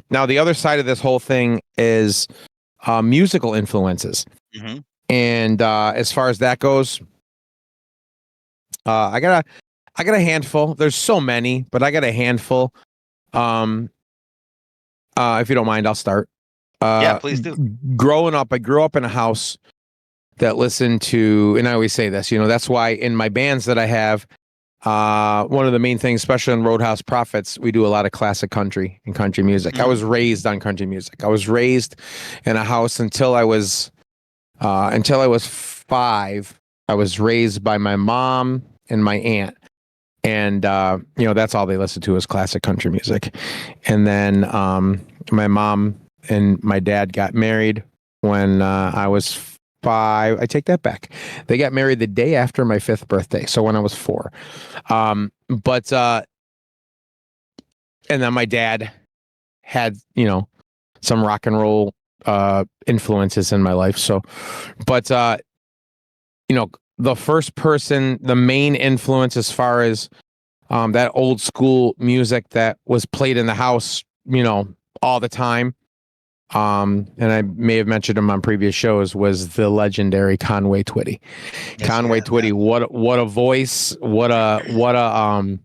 Now the other side of this whole thing is musical influences. Mm-hmm. And as far as that goes, I got a handful. There's so many, but I got a handful. If you don't mind, I'll start. Yeah, please do. Growing up, I grew up in a house that listened to, and I always say this, that's why in my bands that I have, one of the main things, especially in Roadhouse Prophets, we do a lot of classic country and country music. Mm-hmm. I was raised on country music. I was raised in a house until I was 5. I was raised by my mom and my aunt. And, that's all they listened to was classic country music. And then my mom and my dad got married when I was 5. I take that back. They got married the day after my 5th birthday. So when I was 4. And then my dad had, some rock and roll influences in my life. So, but, the first person, the main influence as far as that old school music that was played in the house, all the time. And I may have mentioned him on previous shows, was the legendary Conway Twitty. Yes, Conway yeah, Twitty, what a voice, what a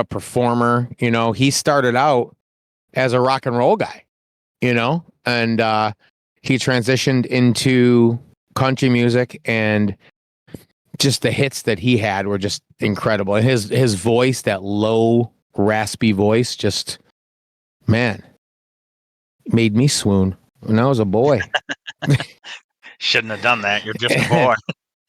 performer. He started out as a rock and roll guy, and he transitioned into country music, and just the hits that he had were just incredible. And his voice, that low, raspy voice, just, man, made me swoon when I was a boy. Shouldn't have done that. You're just a boy.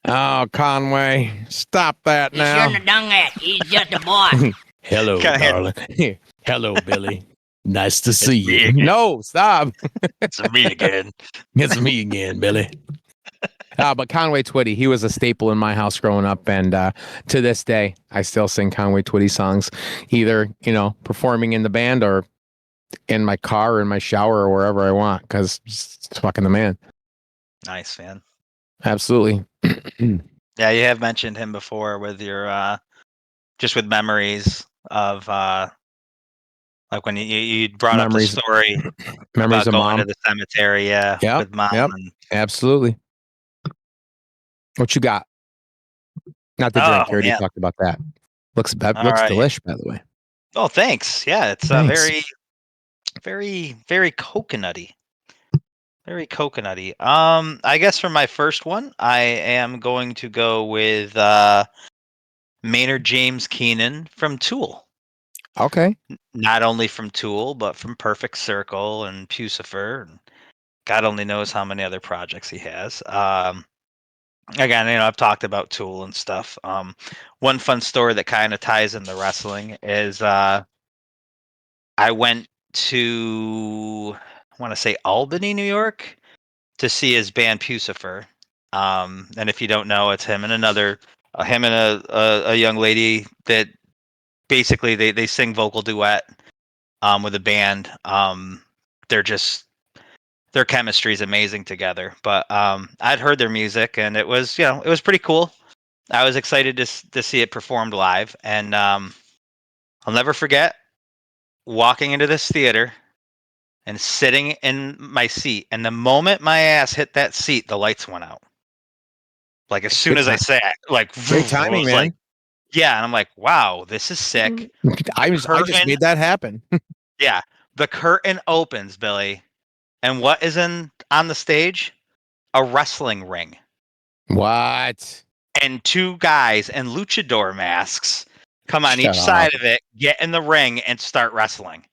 Oh, Conway, stop that You now. shouldn't have done that. He's just a boy. Hello, Go ahead. darling. Hello, Billy. Nice to see me you. again. No, stop. It's me again. It's me again, Billy. But Conway Twitty, he was a staple in my house growing up. And to this day, I still sing Conway Twitty songs, either, performing in the band or in my car or in my shower or wherever I want, because it's fucking the man. Nice, man. Absolutely. Yeah, you have mentioned him before with your just with memories of like when you brought Memories- up the story Memories about of going mom. to the cemetery, Yep, with mom. yep. And Absolutely. What you got? Not the drink. Oh, You already man. talked about that. Looks All right. delish, by the way. Oh, thanks. Yeah, it's Thanks. very, very, very coconutty. Very coconutty. I guess for my first one, I am going to go with Maynard James Keenan from Tool. Okay. Not only from Tool, but from Perfect Circle and Pucifer, and God only knows how many other projects he has. Again, I've talked about Tool and stuff. One fun story that kind of ties into wrestling is I went to, I want to say Albany, New York, to see his band Pucifer. And if you don't know, it's him and a young lady that basically they sing vocal duet with a band. Their chemistry is amazing together. But I'd heard their music, and it was pretty cool. I was excited to see it performed live, and I'll never forget walking into this theater and sitting in my seat, and the moment my ass hit that seat, the lights went out. Like as soon as I sat, like Great timing, was man. like, yeah, and I'm like, wow, this is sick. I just made that happen. Yeah, the curtain opens, Billy, and what is on the stage? A wrestling ring. What? And 2 guys in luchador masks come on Shut each up. side of it, get in the ring, and start wrestling.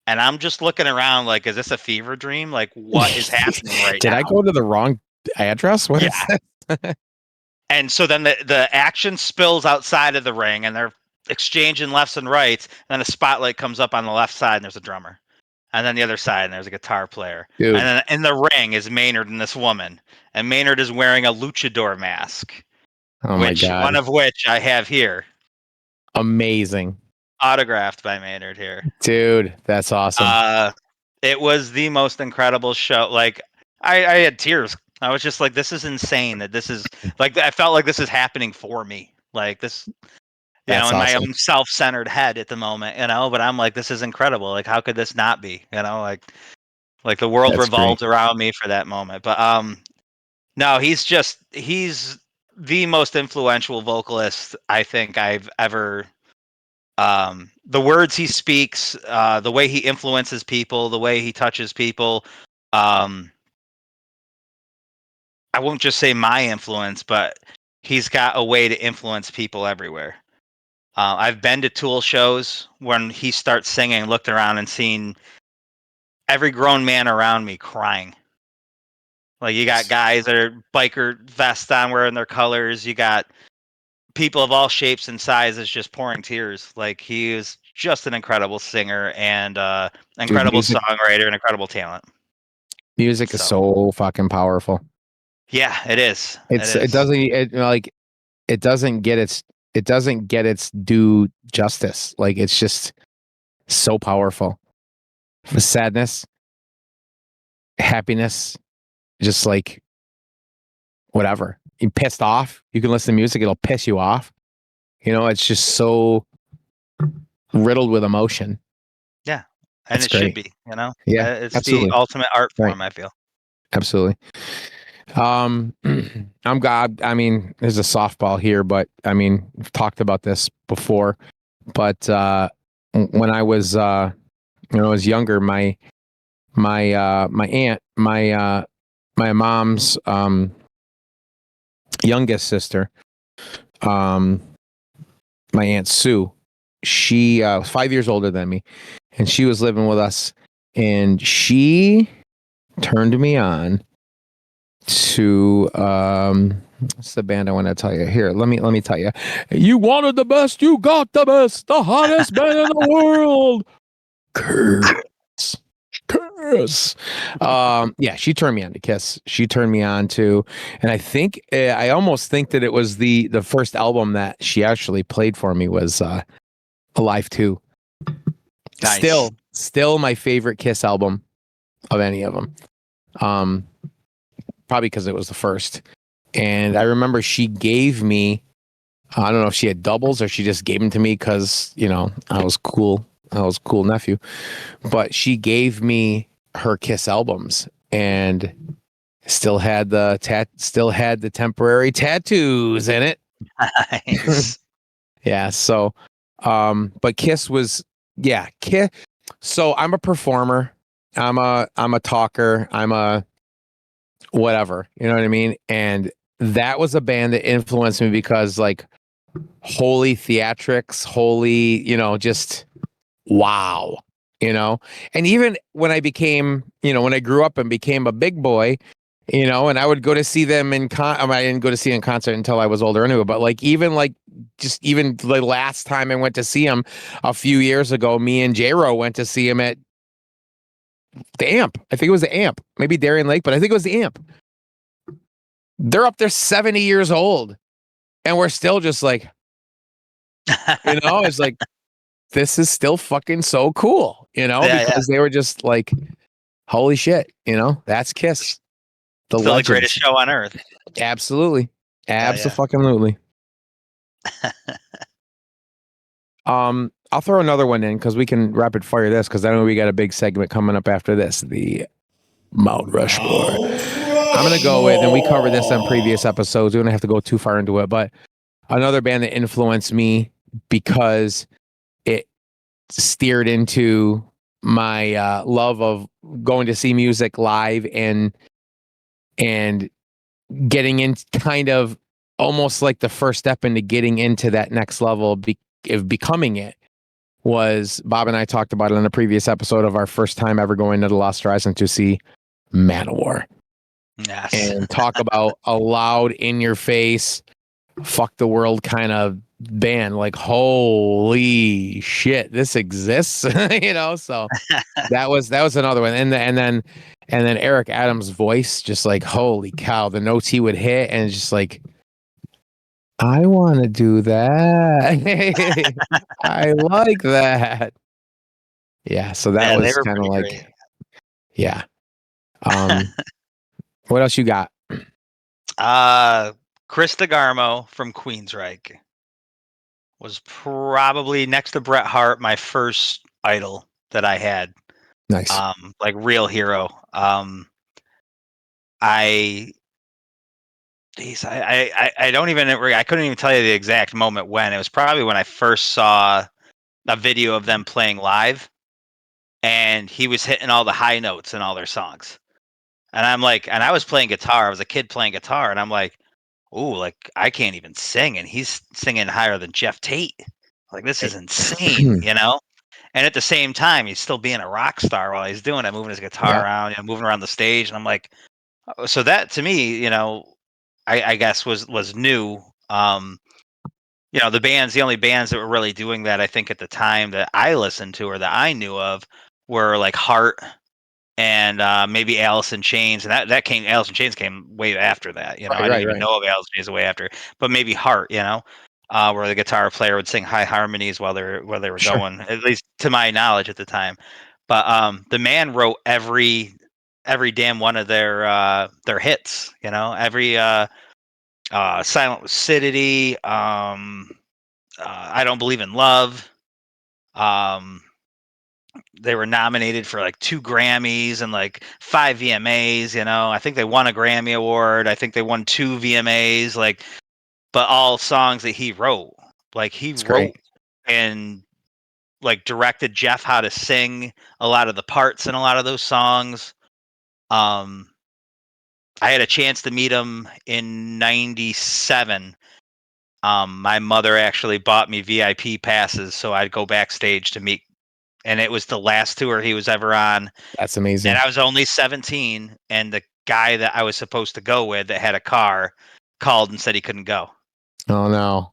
And I'm just looking around like, is this a fever dream? Like, what is happening right Did now? I go to the wrong address? What is that? And so then the action spills outside of the ring, and they're exchanging lefts and rights. And then a spotlight comes up on the left side, and there's a drummer. And then the other side, and there's a guitar player. Dude. And then in the ring is Maynard and this woman. And Maynard is wearing a luchador mask. Oh my God. One of which I have here. Amazing. Autographed by Maynard here. Dude, that's awesome. It was the most incredible show. Like, I had tears. I was just like, this is insane that this is, like, I felt like this is happening for me. Like, this, That's in my awesome. own self-centered head at the moment, but I'm like, this is incredible. Like, how could this not be? Like the world That's great. revolves around me for that moment. But no, he's the most influential vocalist I think I've ever. The words he speaks, the way he influences people, the way he touches people. Um, I won't just say my influence, but he's got a way to influence people everywhere. I've been to Tool shows when he starts singing, looked around and seen every grown man around me crying. Like, you got guys that are biker vests on wearing their colors. You got people of all shapes and sizes just pouring tears. Like, he is just an incredible singer and Dude, incredible songwriter and incredible talent. music is so fucking powerful. Yeah, it is. It doesn't get its due justice. Like, it's just so powerful. For sadness, happiness, just like whatever. You're pissed off, you can listen to music, it'll piss you off. It's just so riddled with emotion. Yeah. And It's it should great. be, Yeah, it's absolutely. the ultimate art Right. form, I feel. Absolutely. I'm God. I mean, there's a softball here, but I mean, we've talked about this before. But when I was younger, my aunt, my mom's youngest sister, my aunt Sue, she was 5 years older than me, and she was living with us, and she turned me on to what's the band I want to tell you here. Let me tell you. You wanted the best, you got the best, the hottest band in the world. Kiss. Kiss. Yeah, she turned me on to Kiss. She turned me on to, and I think I almost think that it was the first album that she actually played for me was Alive 2. Nice. Still my favorite Kiss album of any of them. Probably because it was the first. And I remember she gave me, I don't know if she had doubles or she just gave them to me because, I was cool. I was a cool nephew. But she gave me her Kiss albums and still had the temporary tattoos in it. Nice. Yeah. So, but Kiss was, yeah, Kiss. So I'm a performer. I'm a talker. I'm a whatever, you know what I mean? And that was a band that influenced me because, like, holy theatrics, holy, just wow, and even when I became, when I grew up and became a big boy, and I would go to see them I didn't go to see them in concert until I was older anyway, but like, even the last time I went to see them a few years ago, me and J-Ro went to see him at the Amp. I think it was the Amp, maybe Darien Lake, but I think it was the Amp. They're up there 70 years old and we're still just like, it's like, this is still fucking so cool, because they were just like, holy shit, that's Kiss. The Still legends. the greatest show on earth. Absolutely. Yeah. Absolutely. I'll throw another one in because we can rapid fire this because I know we got a big segment coming up after this. The Mount Rushmore. I'm gonna go with, and we covered this on previous episodes. We don't have to go too far into it, but another band that influenced me because it steered into my love of going to see music live and getting in, kind of almost like the first step into getting into that next level of becoming it, was Bob and I talked about it in a previous episode of our first time ever going to the Lost Horizon to see Manowar. Yes. And talk about a loud, in your face, fuck the world kind of band. Like, holy shit, this exists. So that was another one. And then Eric Adams' voice, just like, holy cow, the notes he would hit, and just like, I want to do that. I like that. Yeah, so that was they were kind of pretty like, great. yeah. What else you got? Chris DeGarmo from Queensryche. was probably next to Bret Hart my first idol that I had. Nice. Like real hero. I Geez, I don't even I couldn't even tell you the exact moment when. It was probably when I first saw a video of them playing live, and he was hitting all the high notes in all their songs. And I'm like, and I was playing guitar. I was a kid playing guitar, and I'm like, ooh, like I can't even sing, and he's singing higher than Jeff Tate. Like this is insane, you know? And at the same time, he's still being a rock star while he's doing it, moving his guitar Yeah. around, moving around the stage. And I'm like, so that to me, I guess was new. The only bands that were really doing that, I think, at the time that I listened to or that I knew of were like Heart and maybe Alice in Chains, and Alice in Chains came way after that. I didn't even Right. know of Alice in Chains way after, but maybe Heart, where the guitar player would sing high harmonies while they were Sure. going, at least to my knowledge at the time. But the man wrote every damn one of their hits, every Silent Lucidity, I Don't Believe in Love. They were nominated for like 2 Grammys and like 5 VMAs. I think they won a Grammy award. I think they won 2 VMAs. But all songs that he wrote. Like he It's wrote great. and like directed Jeff how to sing a lot of the parts in a lot of those songs. I had a chance to meet him in '97. My mother actually bought me VIP passes so I'd go backstage to meet, and it was the last tour he was ever on. That's And amazing. I was only 17, and the guy that I was supposed to go with that had a car called and said he couldn't go. Oh no.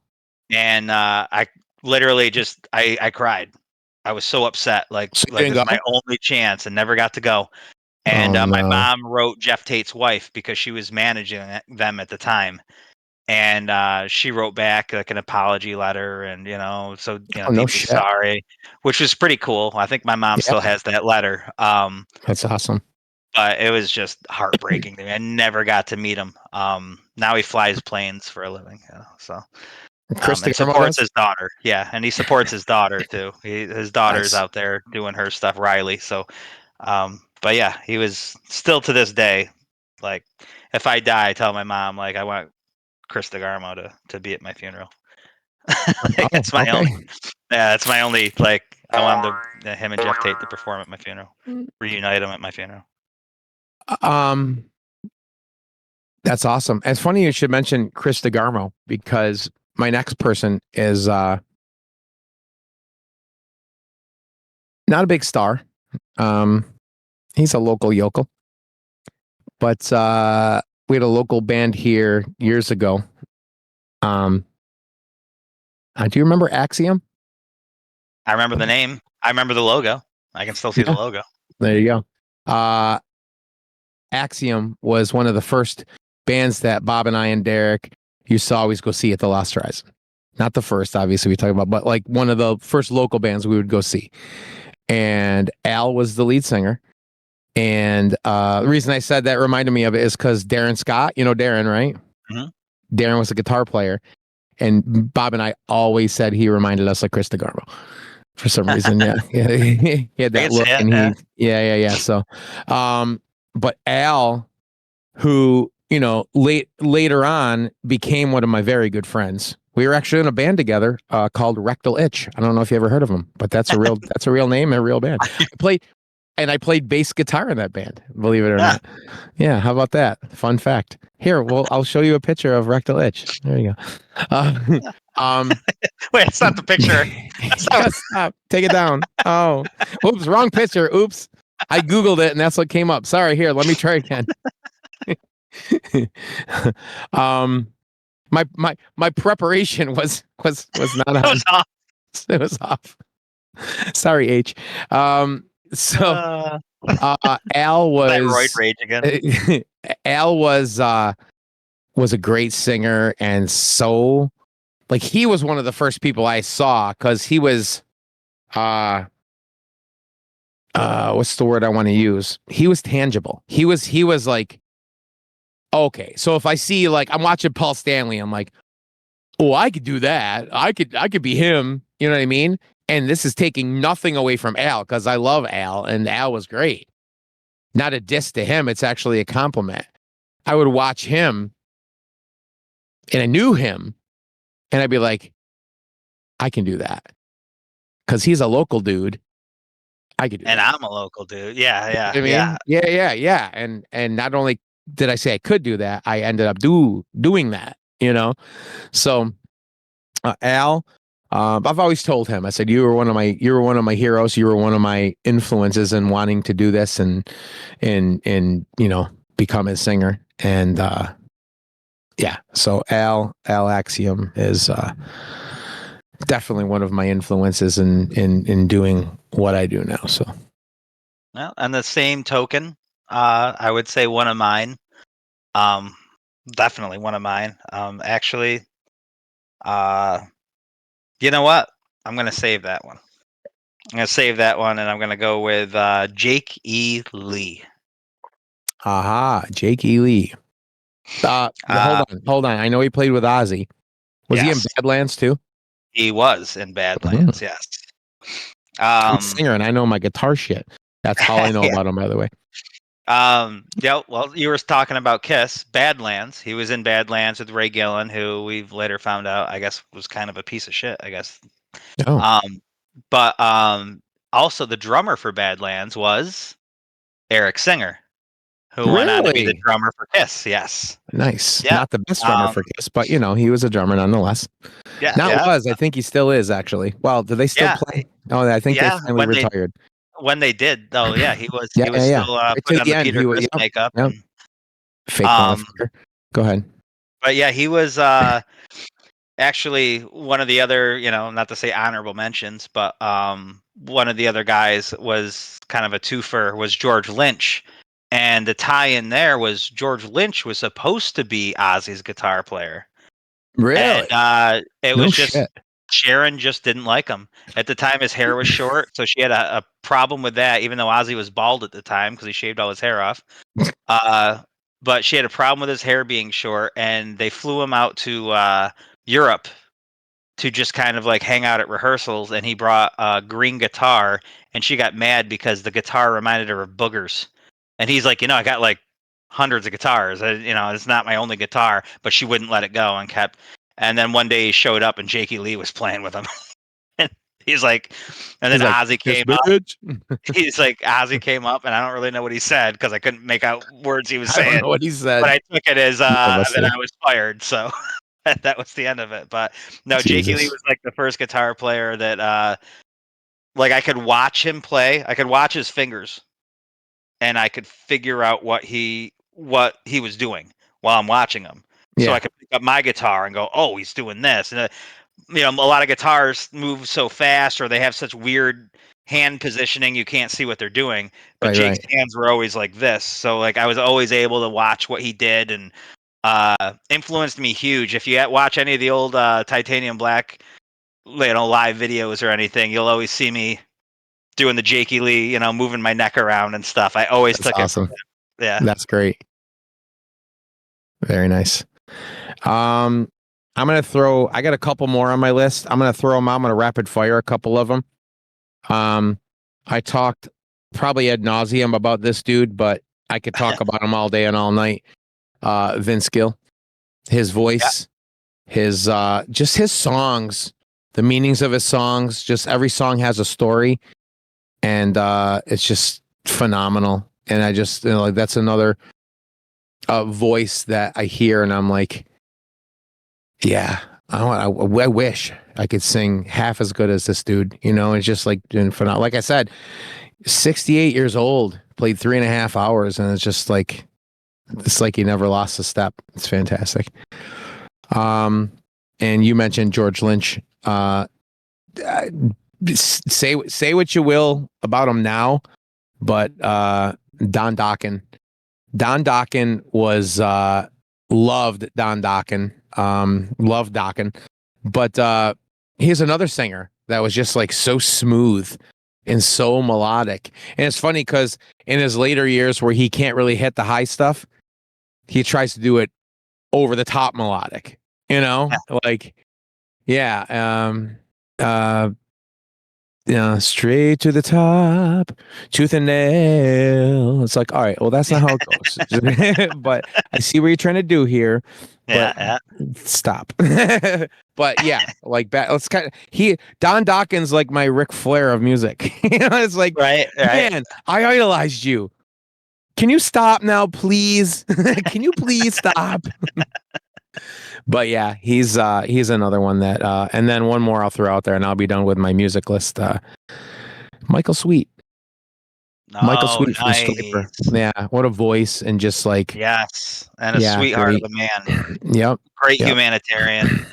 And I literally just I cried. I was so upset. Like So you like didn't this is go? my only chance and never got to go. And Oh my no. mom wrote Jeff Tate's wife because she was managing them at the time. And she wrote back like an apology letter and so Oh no deeply shit. sorry, which was pretty cool. I think my mom Yeah, still has that letter. that's awesome. But it was just heartbreaking to me. I never got to meet him. Now he flies planes for a living, so Chris and DeGarmo supports does? his daughter. Yeah, and he supports his daughter too. His daughter's Nice. out there doing her stuff, Riley. So, but yeah, he was still to this day. Like, if I die, I tell my mom like I want Chris DeGarmo to be at my funeral. Like, Oh, it's my okay. only. Yeah, it's my only like. I want him and Jeff Tate to perform at my funeral, reunite them at my funeral. Um, that's awesome. It's funny you should mention Chris DeGarmo because my next person is not a big star. Um, he's a local yokel, but we had a local band here years ago. Do you remember Axiom? I remember the name. I remember the logo. I can still see the Yeah, logo. there you go. Axiom was one of the first bands that Bob and I and Derek used to always go see at the Lost Horizon. Not the first, obviously, we talk about, but like one of the first local bands we would go see. And Al was the lead singer. And the reason I said that reminded me of it is because Darren Scott, you know Darren, right? Mm-hmm. Darren was a guitar player. And Bob and I always said he reminded us of Chris DeGarmo for some reason. Yeah. He had that look and yeah. So, but Al, who, later on became one of my very good friends. We were actually in a band together called Rectal Itch. I don't know if you ever heard of them, but that's a real name, a real band. I played bass guitar in that band, believe it or not. Yeah, how about that? Fun fact. Here, well, I'll show you a picture of Rectal Itch. There you go. Wait, it's not the picture. Stop. Take it down. Oh, oops, wrong picture. Oops. I Googled it and that's what came up. Sorry, here, let me try again. My preparation was not on. It was off. It was off. Sorry, H. So Al Thyroid was rage again. Al was a great singer, and so like he was one of the first people I saw because he was what's the word I want to use? He was tangible. He was like, okay, so if I see like I'm watching Paul Stanley, I'm like, oh, I could do that. I could be him. You know what I mean? And this is taking nothing away from Al because I love Al and Al was great. Not a diss to him. It's actually a compliment. I would watch him and I knew him and I'd be like, I can do that because he's a local dude. I could do And that. I'm a local dude. Yeah, yeah, I mean, yeah. And not only did I say I could do that, I ended up doing that, you know? So Al, I've always told him, I said, you were one of my heroes. You were one of my influences in wanting to do this and, you know, become a singer. And, yeah, so Al Axiom is, definitely one of my influences in doing what I do now. So, well, on the same token, I would say one of mine. Um, Definitely one of mine. Actually, you know what? I'm gonna save that one. I'm gonna save that one, and I'm gonna go with Jake E. Lee. aha, Jake E. Lee. Uh, Hold on. I know he played with Ozzy. Was he in yes, Badlands too? he was in Mhm. Badlands. Yes. Great Um, singer, and I know my guitar shit. That's all I know yeah. about him, by the way. Yeah. Well, you were talking about Kiss, Badlands. He was in Badlands with Ray Gillen, who we've later found out, I guess, was kind of a piece of shit. I guess. Oh, Um, but also the drummer for Badlands was Eric Singer, who went on to be the really? drummer for Kiss. Yes. Nice. Yeah. Not the best drummer Um, for Kiss, but you know, he was a drummer nonetheless. yeah. Not Yeah. was. I think he still is actually. Well, do they still Yeah. play? Oh, I think they Yeah. finally retired. When they did, though, yeah, he was Yeah, yeah, yeah. still Right to putting on the the end. Peter Chris Yep, makeup yep. and Fake um. motherfucker. Go ahead. But yeah, he was actually one of the other, not to say honorable mentions, but one of the other guys was kind of a twofer was George Lynch. And the tie-in there was George Lynch was supposed to be Ozzy's guitar player. And Really? it No was just shit. Sharon just didn't like him. At the time his hair was short, so she had a problem with that, even though Ozzy was bald at the time because he shaved all his hair off. Uh, but she had a problem with his hair being short, and they flew him out to Europe to just kind of like hang out at rehearsals. And he brought a green guitar, and she got mad because the guitar reminded her of boogers. And he's like, I got like hundreds of guitars. It's not my only guitar, but she wouldn't let it go and kept. And then one day he showed up, and Jakey Lee was playing with him. And he's like, and then He's like, Ozzy this came up. bitch. He's like, Ozzy came up, and I don't really know what he said because I couldn't make out words he was I don't saying. know what he But said. I took it as None of us that do. I was fired. So that was the end of it. But no, Jakey Lee Jesus. was like the first guitar player that like I could watch him play. I could watch his fingers, and I could figure out what he was doing while I'm watching him. So I Yeah. could pick up my guitar and go, "Oh, he's doing this." And a lot of guitars move so fast or they have such weird hand positioning you can't see what they're doing. But Right, Jake's right. hands were always like this, so like I was always able to watch what he did and influenced me huge. If you watch any of the old Titanium Black, live videos or anything, you'll always see me doing the Jakey Lee, moving my neck around and stuff. I always That's took it from awesome. him. Yeah. That's great. Very nice. Um, I got a couple more on my list. I'm gonna throw them out. I'm gonna rapid fire a couple of them. I talked probably ad nauseum about this dude, but I could talk about him all day and all night. Vince Gill, his Yeah. voice, his just his songs, the meanings of his songs, just every song has a story, and it's just phenomenal. And I just like that's another voice that I hear, and I'm like, yeah, I wish I could sing half as good as this dude. It's just like doing phenomenal. Like I said, 68 years old, played 3.5 hours, and it's like he never lost a step. It's fantastic. And you mentioned George Lynch. Say what you will about him now, but Don Dokken. Don Dokken was loved Don Dokken. Loved Dokken. But he's another singer that was just like so smooth and so melodic. And it's funny because in his later years where he can't really hit the high stuff, he tries to do it over the top melodic, Yeah. like Yeah. Uh, yeah, straight to the top, tooth and nail. It's like, all right, well, that's not how it goes. But I see what you're trying to do here, but Yeah. stop. But yeah, like back. Let's kind of Don Dawkins like my Ric Flair of music. It's like, Right. man, I idolized you. Can you stop now, please? Can you please stop? But yeah, he's another one that and then one more I'll throw out there and I'll be done with my music list. Michael Sweet. Michael Oh, Sweet from Striper. nice. Yeah, what a voice and just like Yes, and a yeah, sweetheart of great. a man. Yep. Great Yep. humanitarian.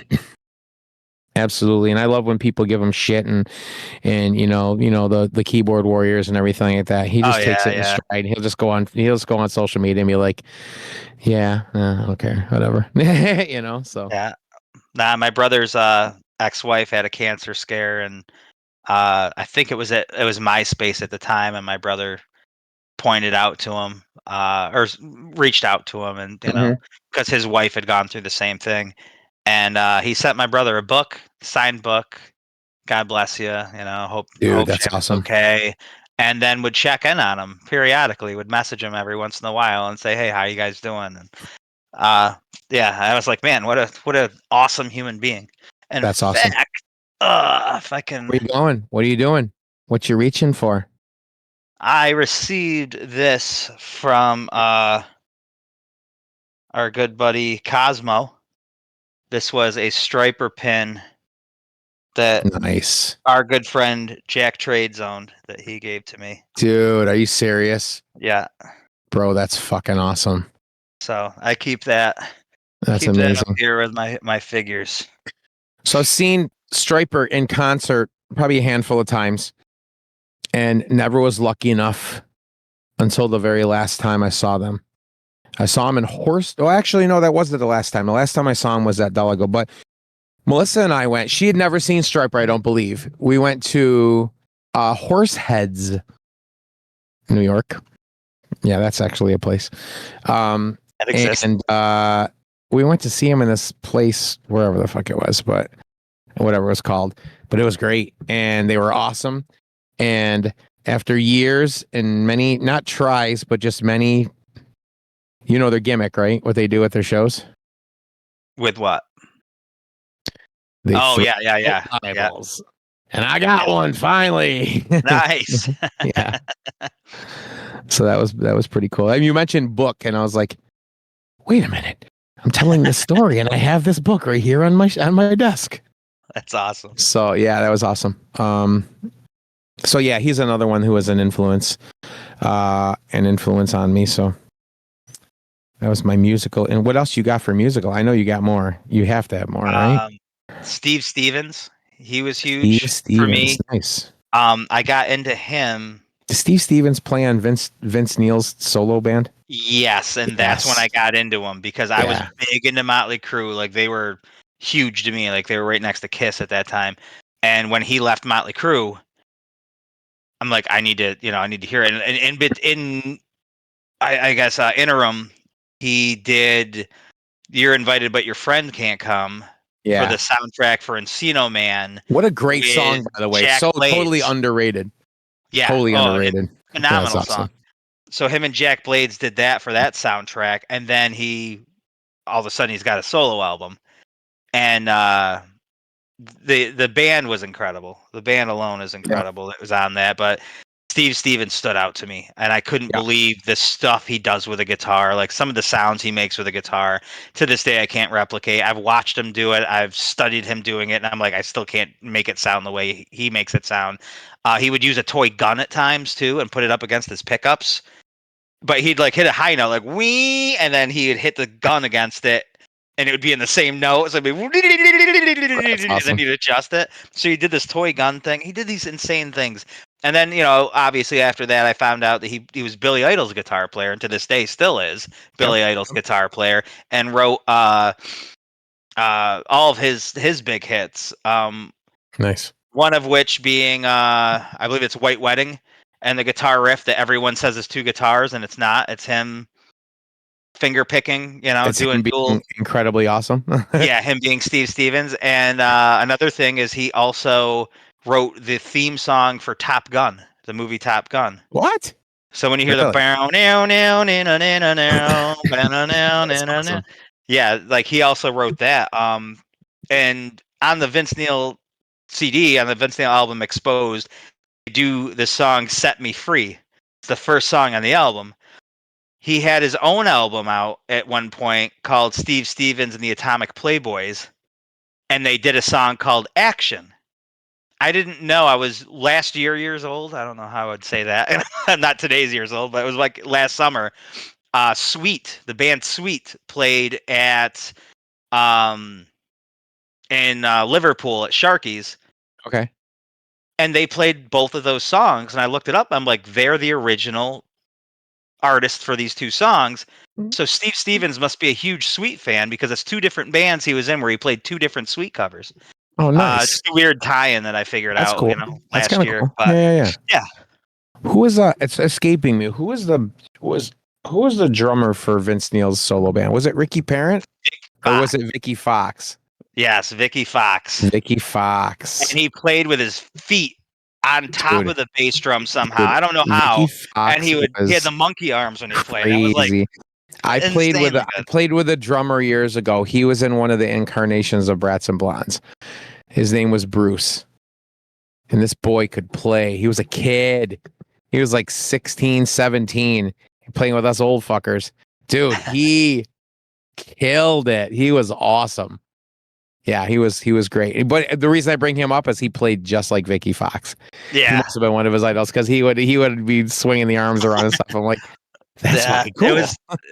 Absolutely. And I love when people give him shit and the keyboard warriors and everything like that. He Oh just takes yeah, it in yeah, stride. He'll just go on social media and be like, yeah, okay, whatever. So yeah. Nah, my brother's ex-wife had a cancer scare, and I think it was MySpace at the time, and my brother pointed out to him, reached out to him, and Mhm. because his wife had gone through the same thing, and he sent my brother a book, signed book. God bless you. Dude, Hope that's Shannon's awesome. okay. And then would check in on him periodically. Would message him every once in a while and say, "Hey, how you guys doing?" And uh, yeah, I was like, man, what a awesome human being. In That's awesome. fact, if I can, Where you going? What are you doing? What you reaching for? I received this from our good buddy Cosmo. This was a striper pin that Nice. our good friend Jack Trades owned that he gave to me. Dude, are you serious? Yeah. Bro, that's fucking awesome. So I keep that That's up amazing. here with my figures. So I've seen Striper in concert probably a handful of times and never was lucky enough until the very last time I saw them. I saw him in Horse. Oh, actually, no, that wasn't the last time. The last time I saw him was at Delago. But Melissa and I went. She had never seen Striper, I don't believe. We went to Horseheads, New York. Yeah, that's actually a place. That exists. And we went to see him in this place, wherever the fuck it was, but whatever it was called. But it was great. And they were awesome. And after years and many, not tries, but just many, their gimmick, right? What they do at their shows? With what? They Oh throw yeah, yeah, yeah, yeah. eyeballs. And I got one finally. Nice. Yeah. So that was pretty cool. And you mentioned book, and I was like, wait a minute. I'm telling this story, and I have this book right here on my desk. That's awesome. So yeah, that was awesome. So yeah, he's another one who was an influence on me. So that was my musical. And what else you got for musical? I know you got more. You have to have more, right? Steve Stevens, he was Steve huge for Stevens, me. nice. I got into him. Did Steve Stevens play on Vince Neil's solo band? Yes, and that's when Yes. I got into him because I was Yeah. big into Motley Crue. Like they were huge to me. Like they were right next to Kiss at that time. And when he left Motley Crue, I'm like, I need to hear it. I guess interim, he did "You're Invited but Your Friend Can't Come" for the Yeah. soundtrack for Encino Man What a great with song, by the way. Jack So totally Blades. underrated. Yeah. Totally Oh, underrated. Yeah, that's phenomenal song. awesome. So him and Jack Blades did that for that soundtrack, and then he all of a sudden he's got a solo album, and the band was incredible. The band alone is Yeah. incredible. It was on that, but Steve Stevens stood out to me, and I couldn't Yeah. believe the stuff he does with a guitar. Like some of the sounds he makes with a guitar, to this day I can't replicate. I've watched him do it. I've studied him doing it, and I'm like, I still can't make it sound the way he makes it sound. He would use a toy gun at times too, and put it up against his pickups. But he'd like hit a high note, like wee, and then he'd hit the gun against it, and it would be in the same note. So it'd be, That's and then awesome. he'd adjust it. So he did this toy gun thing. He did these insane things. And then, obviously after that, I found out that he was Billy Idol's guitar player, and to this day still is Yep. Billy Idol's guitar player, and wrote all of his big hits. Nice. One of which being I believe it's White Wedding, and the guitar riff that everyone says is two guitars, and it's not. It's him finger picking, you know, It's doing him Tool. being incredibly awesome. Yeah, him being Steve Stevens. And another thing is he also wrote the theme song for Top Gun, the movie Top Gun. What? So when you hear the Really? bow now now now now now now That's now awesome. yeah, like he also wrote that. And on the Vince Neil CD, on the Vince Neil album Exposed, they do the song "Set Me Free." It's the first song on the album. He had his own album out at one point called Steve Stevens and the Atomic Playboys, and they did a song called Action. I didn't know. I was last years old. I don't know how I would say that. I'm not today's years old, but it was like last summer. Sweet, the band Sweet played at in Liverpool at Sharky's, Okay. and they played both of those songs. And I looked it up. I'm like, they're the original artist for these two songs. So Steve Stevens must be a huge Sweet fan because it's two different bands he was in where he played two different Sweet covers. Oh, nice. Just a weird tie-in that I figured That's out, cool. you know, That's last kind of year. cool. But Yeah. yeah. Who was it's escaping me. Who was the drummer for Vince Neil's solo band? Was it Ricky Parent or was it Vicky Fox? Yes, Vicky Fox. Vicky Fox. And he played with his feet on top Dude, of the bass drum somehow. dude, I don't know Vicky how. And Fox he had the was monkey arms when he played. That was like crazy. I insanely good. played with a drummer years ago. He was in one of the incarnations of Brats and Blondes. His name was Bruce. And this boy could play. He was a kid. He was like 16, 17, playing with us old fuckers. Dude, he killed it. He was awesome. Yeah, he was great. But the reason I bring him up is he played just like Vicky Fox. He Yeah. must have been one of his idols because he would be swinging the arms around and stuff. I'm like, that's fucking cool.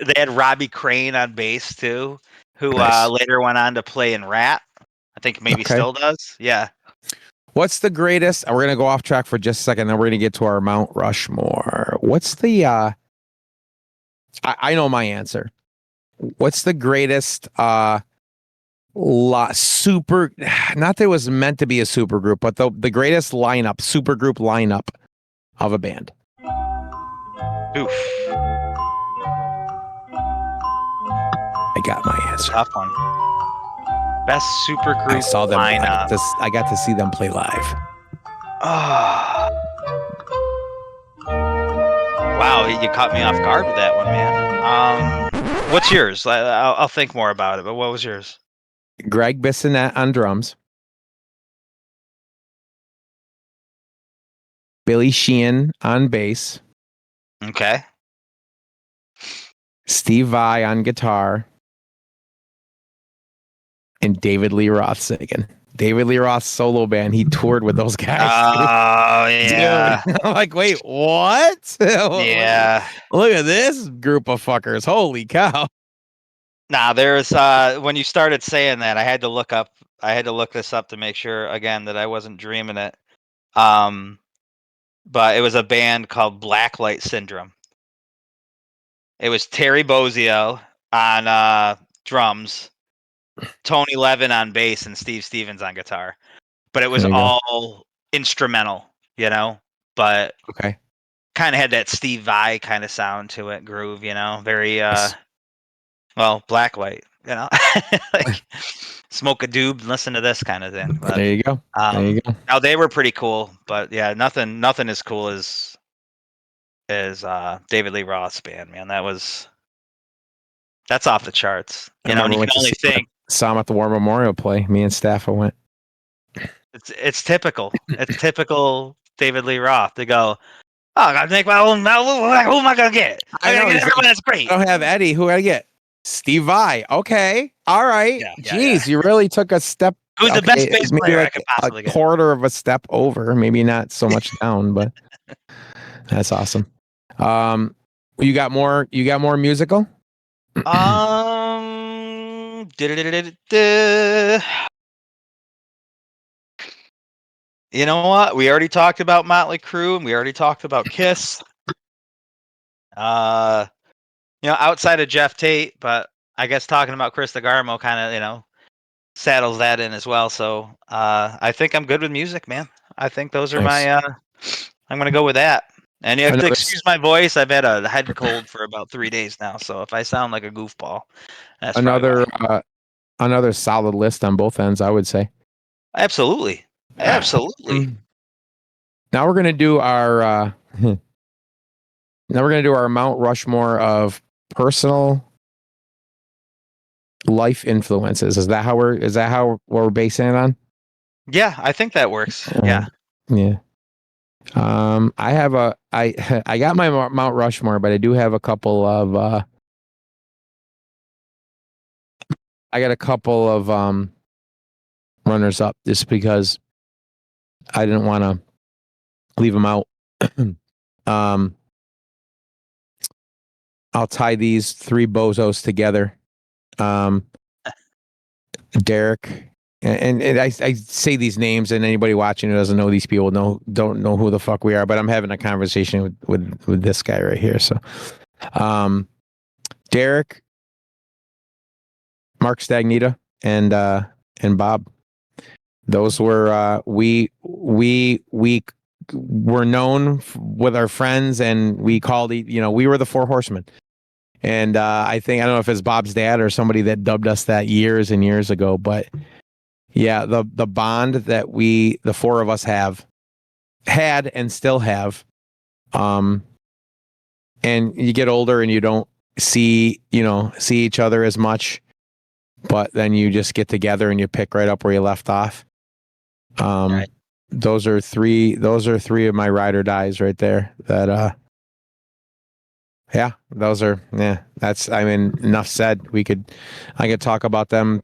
They had Robbie Crane on bass too, who Nice. later went on to play in Rat. I think maybe still does. Yeah. What's the greatest? And we're gonna go off track for just a second. Then we're gonna get to our Mount Rushmore. What's the? I know my answer. What's the greatest? Super. Not that it was meant to be a super group, but the greatest lineup, super group lineup of a band. Oof. I got my answer. Tough one. Best super group I saw them. lineup. I got to see them play live. Oh. Wow, you caught me off guard with that one, man. What's yours? I'll think more about it. But what was yours? Greg Bissonette on drums. Billy Sheehan on bass. Okay. Steve Vai on guitar. And David Lee Roth singing. David Lee Roth's solo band. He toured with those guys. Oh, yeah. Dude, I'm like, wait, what? Yeah. Look at this group of fuckers. Holy cow. Nah, there's when you started saying that, I had to look this up to make sure again that I wasn't dreaming it. But it was a band called Blacklight Syndrome. It was Terry Bozzio on drums, Tony Levin on bass, and Steve Stevens on guitar. But it was all instrumental, you know. But okay, kind of had that Steve Vai kind of sound to it, groove, you know, very Yes. well, Blacklight, you know, like smoke a doob, and listen to this kind of thing. But, there you go. There you go. now they were pretty cool, but yeah, nothing as cool as David Lee Roth's band, man. That's off the charts. You know, and you can only think. Saw him at the War Memorial play. Me and Staffa went. It's typical. It's typical David Lee Roth to go, oh, I gotta make my own. Who am I gonna get? I gotta get everyone that's great. I don't have Eddie. Who I get? Steve Vai. Okay. All right. Yeah, Jeez, you really took a step. Who's the best bass player I could possibly get? A quarter of a step over. Maybe not so much down, but that's awesome. You got more musical? You know what? We already talked about Motley Crue and we already talked about Kiss. You know, outside of Jeff Tate, but I guess talking about Chris DeGarmo kind of, you know, saddles that in as well. So I think I'm good with music, man. I think those are my I'm gonna go with that. And you have to Another excuse my voice. I've had a head cold for about 3 days now, so if I sound like a goofball, that's probably another why. another solid list on both ends, I would say. Absolutely. Absolutely. Now we're gonna do our Mount Rushmore of personal life influences. Is that how we're basing it on? Yeah, I think that works. Yeah. Yeah. I have I got my Mount Rushmore, but I do have a couple of I got a couple of runners up just because I didn't want to leave them out. I'll tie these three bozos together. Derek, and I say these names, and anybody watching who doesn't know these people don't know who the fuck we are. But I'm having a conversation with this guy right here. So, Derek, Mark Stagnita, and Bob. Those were we were known with our friends, and we called we were the Four Horsemen. And I don't know if it's Bob's dad or somebody that dubbed us that years and years ago, but yeah, the bond that the four of us had and still have, and you get older and you don't see each other as much, but then you just get together and you pick right up where you left off. Right. Those are three of my ride or dies right there. That's, I mean, enough said. I could talk about them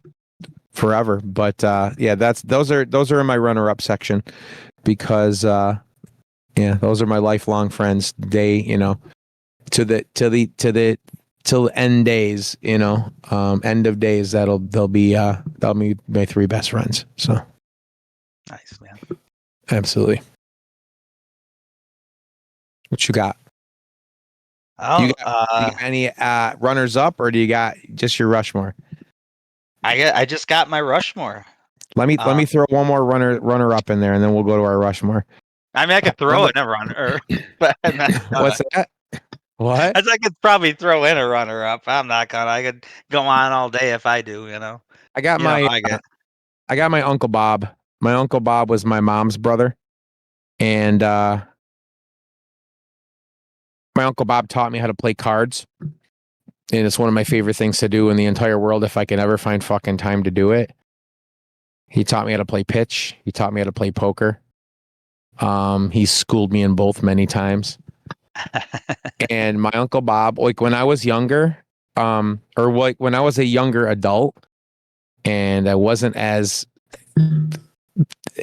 forever, but those are in my runner-up section because those are my lifelong friends. Till end days, end of days, they'll be my three best friends. So Nice, man. absolutely. What you got? You got any runners up, or do you got just your Rushmore? I just got my Rushmore. Let me throw one more runner up in there, and then we'll go to our Rushmore. I mean, I could throw in a runner, but I'm not gonna. What's that? What? I could probably throw in a runner up. I'm not gonna. I could go on all day if I do. I got You know my how I get. I got my Uncle Bob. My Uncle Bob was my mom's brother, and my Uncle Bob taught me how to play cards, and it's one of my favorite things to do in the entire world if I can ever find fucking time to do it. He taught me how to play pitch. He taught me how to play poker. He schooled me in both many times. And my Uncle Bob, like when I was younger, or like when I was a younger adult, and I wasn't as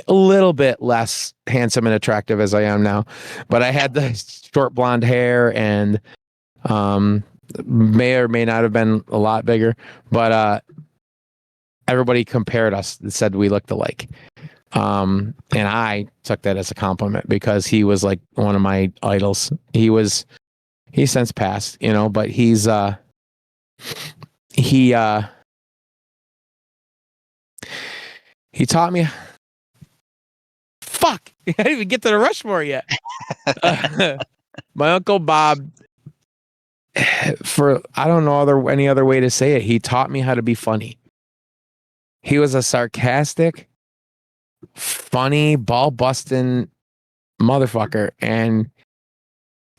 a little bit less handsome and attractive as I am now, but I had the short blonde hair and may or may not have been a lot bigger, but everybody compared us and said we looked alike. And I took that as a compliment because he was like one of my idols. He's since passed, but he taught me. Fuck, I didn't even get to the Rushmore yet. My Uncle Bob, for I don't know any other way to say it, he taught me how to be funny. He was a sarcastic, funny, ball busting motherfucker, and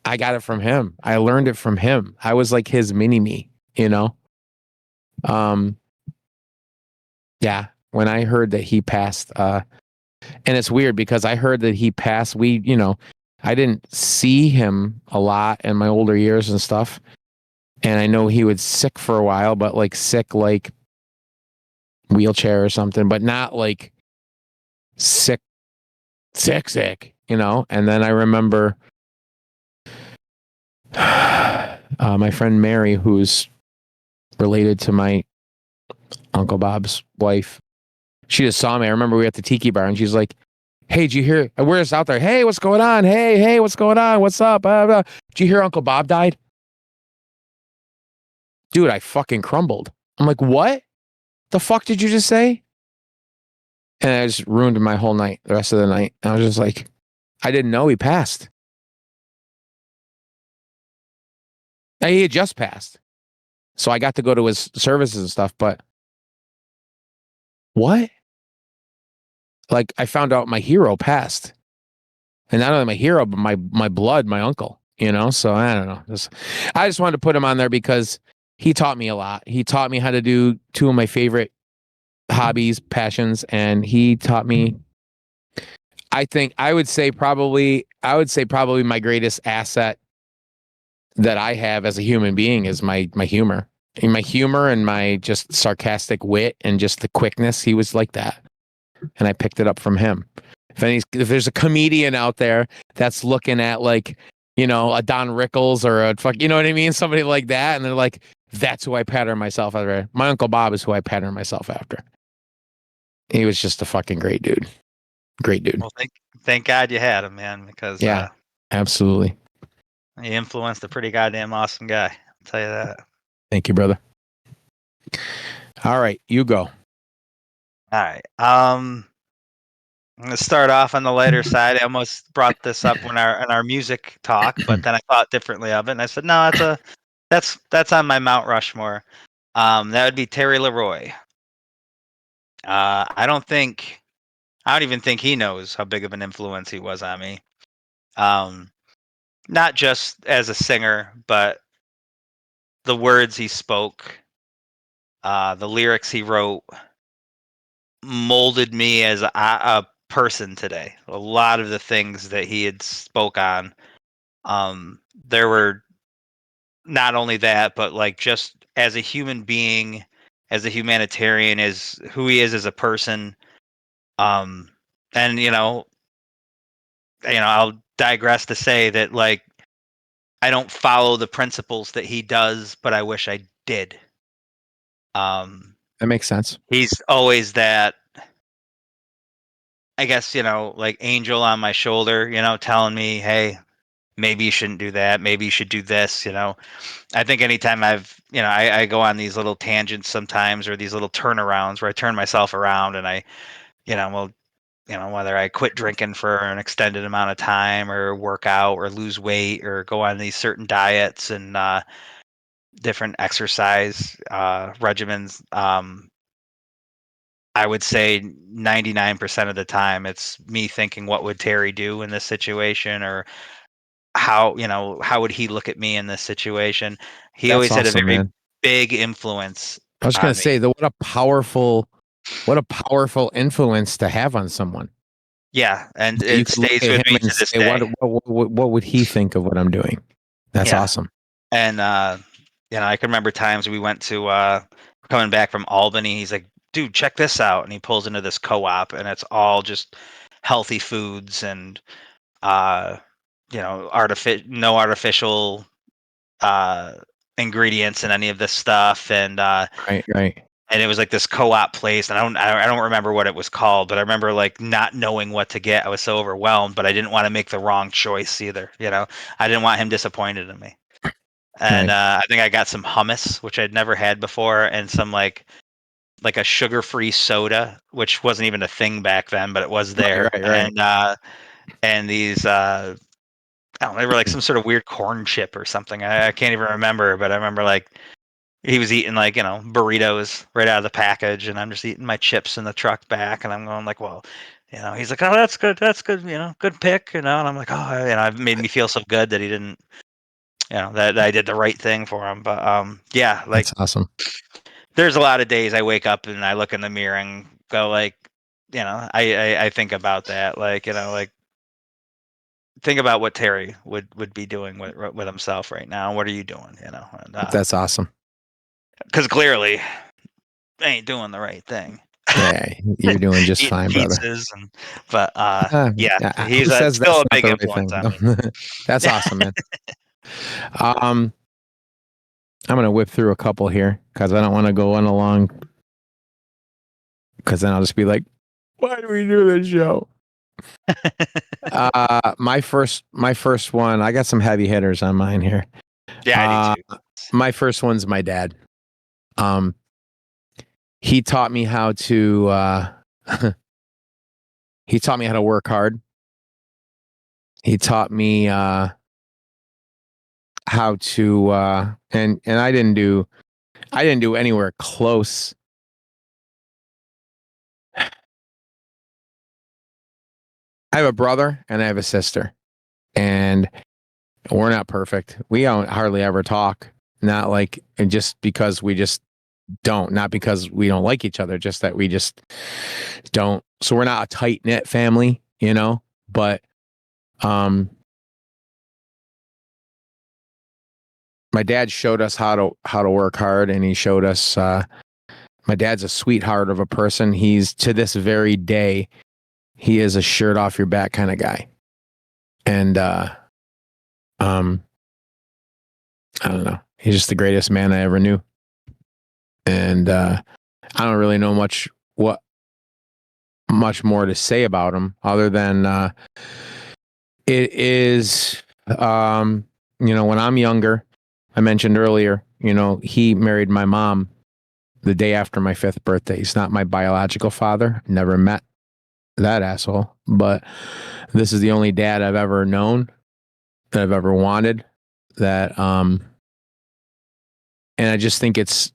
I got it from him. I learned it from him. I was like his mini me, Yeah, when I heard that he passed, and it's weird because I heard that he passed. I didn't see him a lot in my older years and stuff, and I know he was sick for a while, but like sick, like wheelchair or something, but not like sick, And then I remember my friend Mary, who's related to my Uncle Bob's wife. She just saw me. I remember we were at the tiki bar and she's like, "Hey, did you hear? We're just out there. Hey, what's going on? Hey, what's going on? What's up? Blah, blah. Did you hear Uncle Bob died?" Dude, I fucking crumbled. I'm like, "What? The fuck did you just say?" And I just ruined my whole night, the rest of the night. I was just like, I didn't know he passed. He had just passed. So I got to go to his services and stuff, but what? Like I found out my hero passed. And not only my hero, but my blood, my uncle, So I don't know. I just wanted to put him on there because he taught me a lot. He taught me how to do two of my favorite hobbies, passions, and he taught me I would say probably my greatest asset that I have as a human being is my humor. And my humor and my just sarcastic wit and just the quickness. He was like that. And I picked it up from him. If there's a comedian out there that's looking at like, a Don Rickles or a fuck, you know what I mean? Somebody like that. And they're like, that's who I pattern myself after. My Uncle Bob is who I pattern myself after. He was just a fucking great dude. Great dude. Well, thank God you had him, man, because yeah, absolutely. He influenced a pretty goddamn awesome guy. I'll tell you that. Thank you, brother. All right, you go. All right. I'm gonna start off on the lighter side. I almost brought this up in our music talk, but then I thought differently of it, and I said, no, that's on my Mount Rushmore. That would be Terry Leroy. I don't even think he knows how big of an influence he was on me. Not just as a singer, but the words he spoke, the lyrics he wrote, molded me as a person today. A lot of the things that he had spoke on, there were not only that, but like just as a human being, as a humanitarian, as who he is as a person. And I'll digress to say that like I don't follow the principles that he does, but I wish I did. That makes sense. He's always that, I guess, like angel on my shoulder, telling me, hey, maybe you shouldn't do that. Maybe you should do this. I think anytime I go on these little tangents sometimes, or these little turnarounds where I turn myself around and whether I quit drinking for an extended amount of time or work out or lose weight or go on these certain diets and different exercise regimens, I would say 99% of the time it's me thinking, what would Terry do in this situation? Or how would he look at me in this situation? He That's always had a awesome, very man. big influence I was on going to me. say what a powerful influence to have on someone. Yeah, and You it can look stays at with him me and to this say, day. what would he think of what I'm doing? That's awesome. And I can remember times we went to coming back from Albany. He's like, dude, check this out, and he pulls into this co-op, and it's all just healthy foods and no artificial ingredients in any of this stuff. And Right. and it was like this co-op place, and I don't remember what it was called, but I remember like not knowing what to get. I was so overwhelmed, but I didn't want to make the wrong choice either. I didn't want him disappointed in me. And I think I got some hummus, which I'd never had before, and some like a sugar-free soda, which wasn't even a thing back then, but it was there. Right. And these I don't know, they were like some sort of weird corn chip or something. I can't even remember, but I remember like he was eating like burritos right out of the package, and I'm just eating my chips in the truck back, and I'm going like, well, he's like, oh, that's good, good pick, and I'm like, oh, it made me feel so good that he didn't, that I did the right thing for him. But yeah, like That's awesome. there's a lot of days I wake up and I look in the mirror and go like, I think about that, like like think about what Terry would be doing with himself right now. What are you doing? And That's awesome. because clearly I ain't doing the right thing. Yeah, you're doing just Eating fine, brother. pizzas but he's Who says still that's a not big the right influence on me. thing? That's awesome, man. I'm gonna whip through a couple here because I don't want to go on along, because then I'll just be like, why do we do this show? My first one, I got some heavy hitters on mine here. Yeah, I do too. My first one's my dad. He taught me how to he taught me how to work hard. He taught me how how to and I didn't do anywhere close. I have a brother and I have a sister, and we're not perfect. We don't hardly ever talk. Not like, and just because we just don't, not because we don't like each other, just that we just don't. So we're not a tight knit family, you know. But my dad showed us how to work hard, and he showed us. My dad's a sweetheart of a person. He's, to this very day, he is a shirt off your back kind of guy, and I don't know. He's just the greatest man I ever knew. And I don't really know much more to say about him other than it is when I'm younger, I mentioned earlier, he married my mom the day after my 5th birthday. He's not my biological father. Never met that asshole, but this is the only dad I've ever known, that I've ever wanted, that and I just think it's,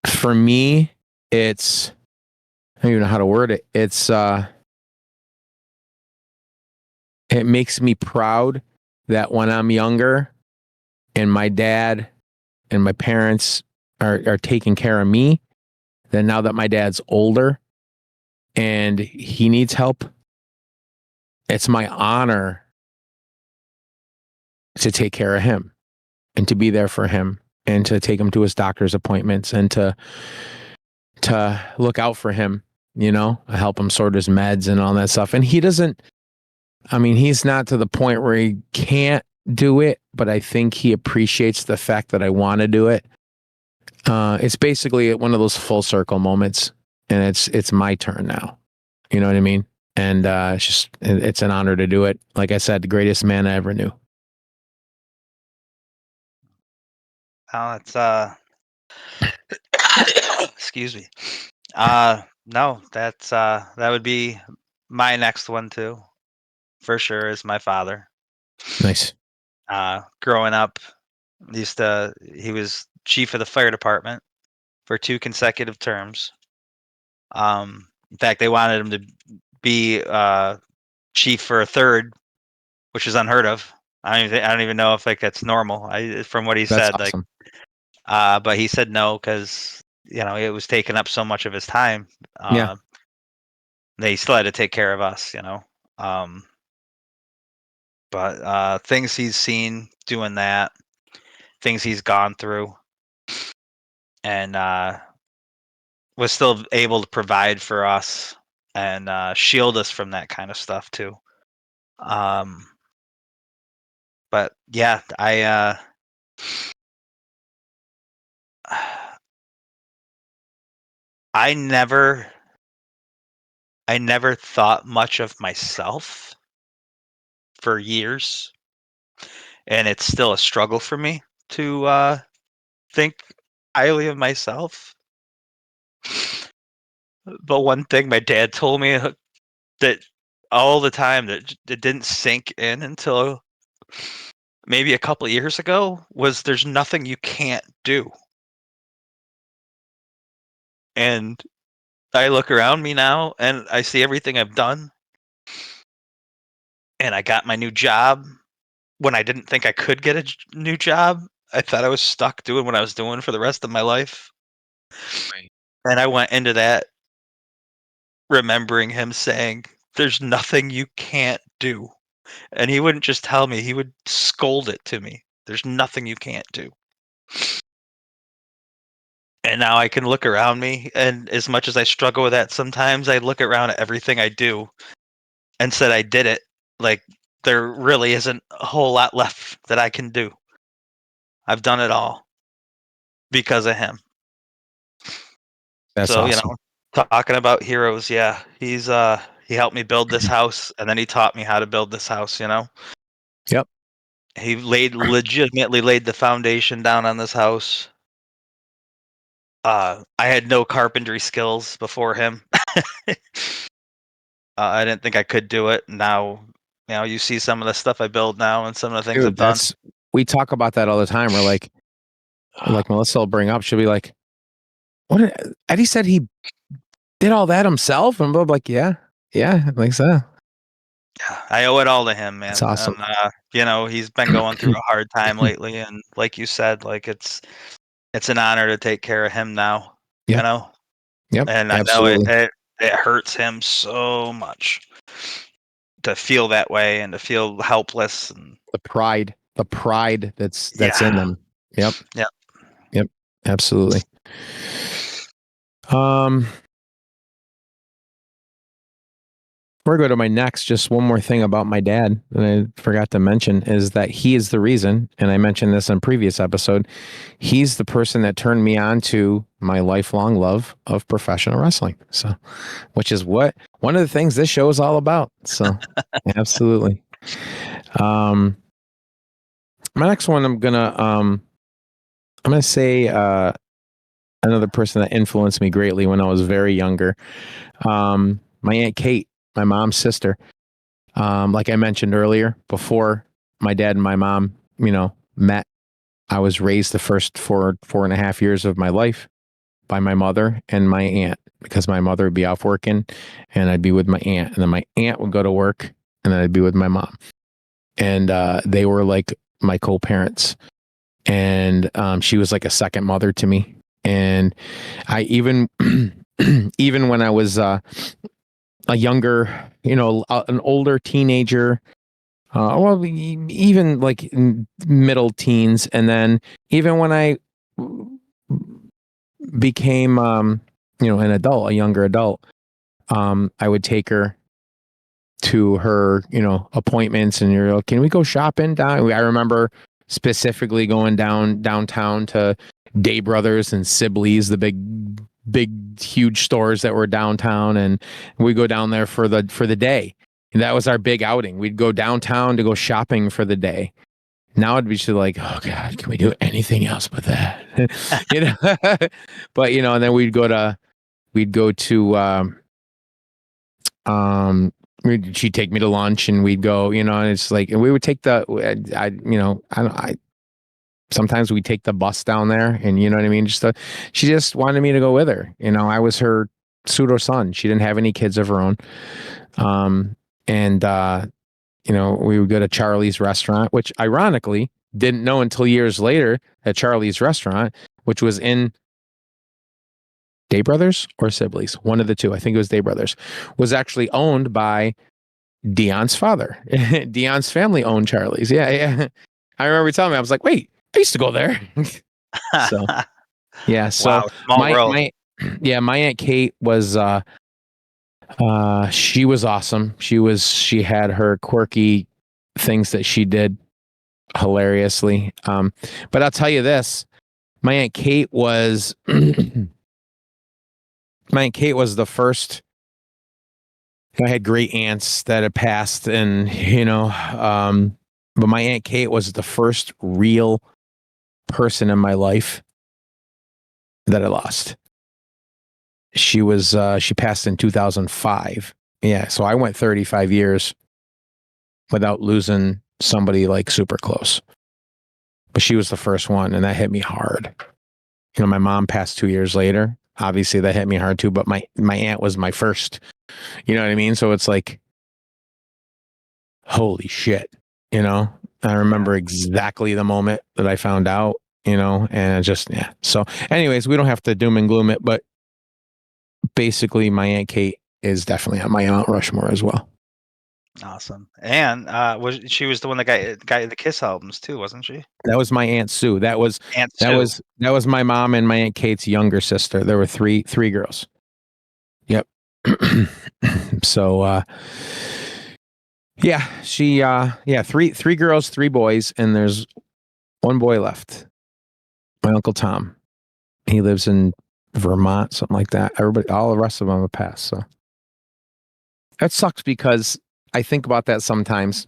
for me, it's, I don't even know how to word it. It's it makes me proud that when I'm younger and my dad and my parents are taking care of me, then now that my dad's older and he needs help, it's my honor to take care of him and to be there for him and to take him to his doctor's appointments and to look out for him, help him sort his meds and all that stuff. And he doesn't, I mean, he's not to the point where he can't do it, but I think he appreciates the fact that I want to do it. It's basically one of those full circle moments, and it's my turn now. You know what I mean? And it's an honor to do it. Like I said, the greatest man I ever knew. Oh, it's excuse me. No, that would be my next one too, for sure, is my father. Nice. Growing up, he was chief of the fire department for 2 consecutive terms. In fact, they wanted him to be chief for a third, which is unheard of. I don't even know if that's normal. From what he That's said, awesome. but he said no because it was taking up so much of his time. Yeah. They still had to take care of us, but things he's seen doing that, things he's gone through, and was still able to provide for us and shield us from that kind of stuff too. But yeah, I never thought much of myself for years, and it's still a struggle for me to think highly of myself. But one thing my dad told me that all the time that it didn't sink in until maybe a couple of years ago was, there's nothing you can't do. And I look around me now and I see everything I've done. And I got my new job when I didn't think I could get a new job. I thought I was stuck doing what I was doing for the rest of my life. Right. And I went into that remembering him saying, there's nothing you can't do. And he wouldn't just tell me, he would scold it to me. There's nothing you can't do. And now I can look around me, and as much as I struggle with that sometimes, I look around at everything I do and said I did it. Like, there really isn't a whole lot left that I can do. I've done it all because of him. That's So, awesome. talking about heroes, yeah. He helped me build this house, and then he taught me how to build this house, Yep. He legitimately laid the foundation down on this house. I had no carpentry skills before him. I didn't think I could do it. Now, you see some of the stuff I build now and some of the things I've Dude, done. we talk about that all the time. We're like Melissa will bring up, she'll be like, Eddie said he did all that himself? And I'm like, yeah, I think so. I owe it all to him, man. It's awesome. And he's been going through a hard time lately, and like you said, like it's an honor to take care of him now. Yep. Yep. And I absolutely. know it hurts him so much to feel that way and to feel helpless and the pride that's in them. Yep. Absolutely. We're going to my next. Just one more thing about my dad that I forgot to mention is that he is the reason, and I mentioned this in previous episode, he's the person that turned me on to my lifelong love of professional wrestling. So, which is one of the things this show is all about. So, absolutely. My next one, I'm gonna say another person that influenced me greatly when I was very younger. My Aunt Kate, my mom's sister. Like I mentioned earlier, before my dad and my mom, met, I was raised the first 4.5 years of my life by my mother and my aunt, because my mother would be off working and I'd be with my aunt, and then my aunt would go to work and then I'd be with my mom. And they were like my co-parents. And she was like a second mother to me. And I even when I was a younger, an older teenager, even like middle teens, and then even when I became, an adult, a younger adult, I would take her to her, appointments, and you're like, can we go shopping down? I remember specifically going downtown to Day Brothers and Sibley's, the big, huge stores that were downtown, and we go down there for the day. And that was our big outing. We'd go downtown to go shopping for the day. Now it'd be just like, oh God, can we do anything else but that? But and then we'd go to she'd take me to lunch, and we'd go, and it's like, and we would take sometimes we take the bus down there, and you know what I mean? She just wanted me to go with her. I was her pseudo son. She didn't have any kids of her own. We would go to Charlie's restaurant, which ironically didn't know until years later that Charlie's restaurant, which was in Day Brothers or Sibley's, one of the two, I think it was Day Brothers, was actually owned by Dion's father. Dion's family owned Charlie's. Yeah. I remember telling me, I was like, wait, I used to go there. So, yeah. So wow, small world. my Aunt Kate was, she was awesome. She had her quirky things that she did hilariously. But I'll tell you this, my Aunt Kate was, the first. I had great aunts that had passed, and but my Aunt Kate was the first real person in my life that I lost. She passed in 2005. Yeah, so I went 35 years without losing somebody like super close. But she was the first one, and that hit me hard. My mom passed 2 years later. Obviously, that hit me hard too. But my aunt was my first. You know what I mean? So it's like, holy shit. I remember exactly the moment that I found out. And just, yeah. So, anyways, we don't have to doom and gloom it, but basically, my Aunt Kate is definitely on my Mount Rushmore as well. Awesome. And she was the one that got the Kiss albums too, wasn't she? That was my Aunt Sue. That was my mom and my Aunt Kate's younger sister. There were three girls. Yep. So three girls, 3 boys, and there's 1 boy left. My Uncle Tom. He lives in Vermont, something like that. All the rest of them have passed. So that sucks, because I think about that sometimes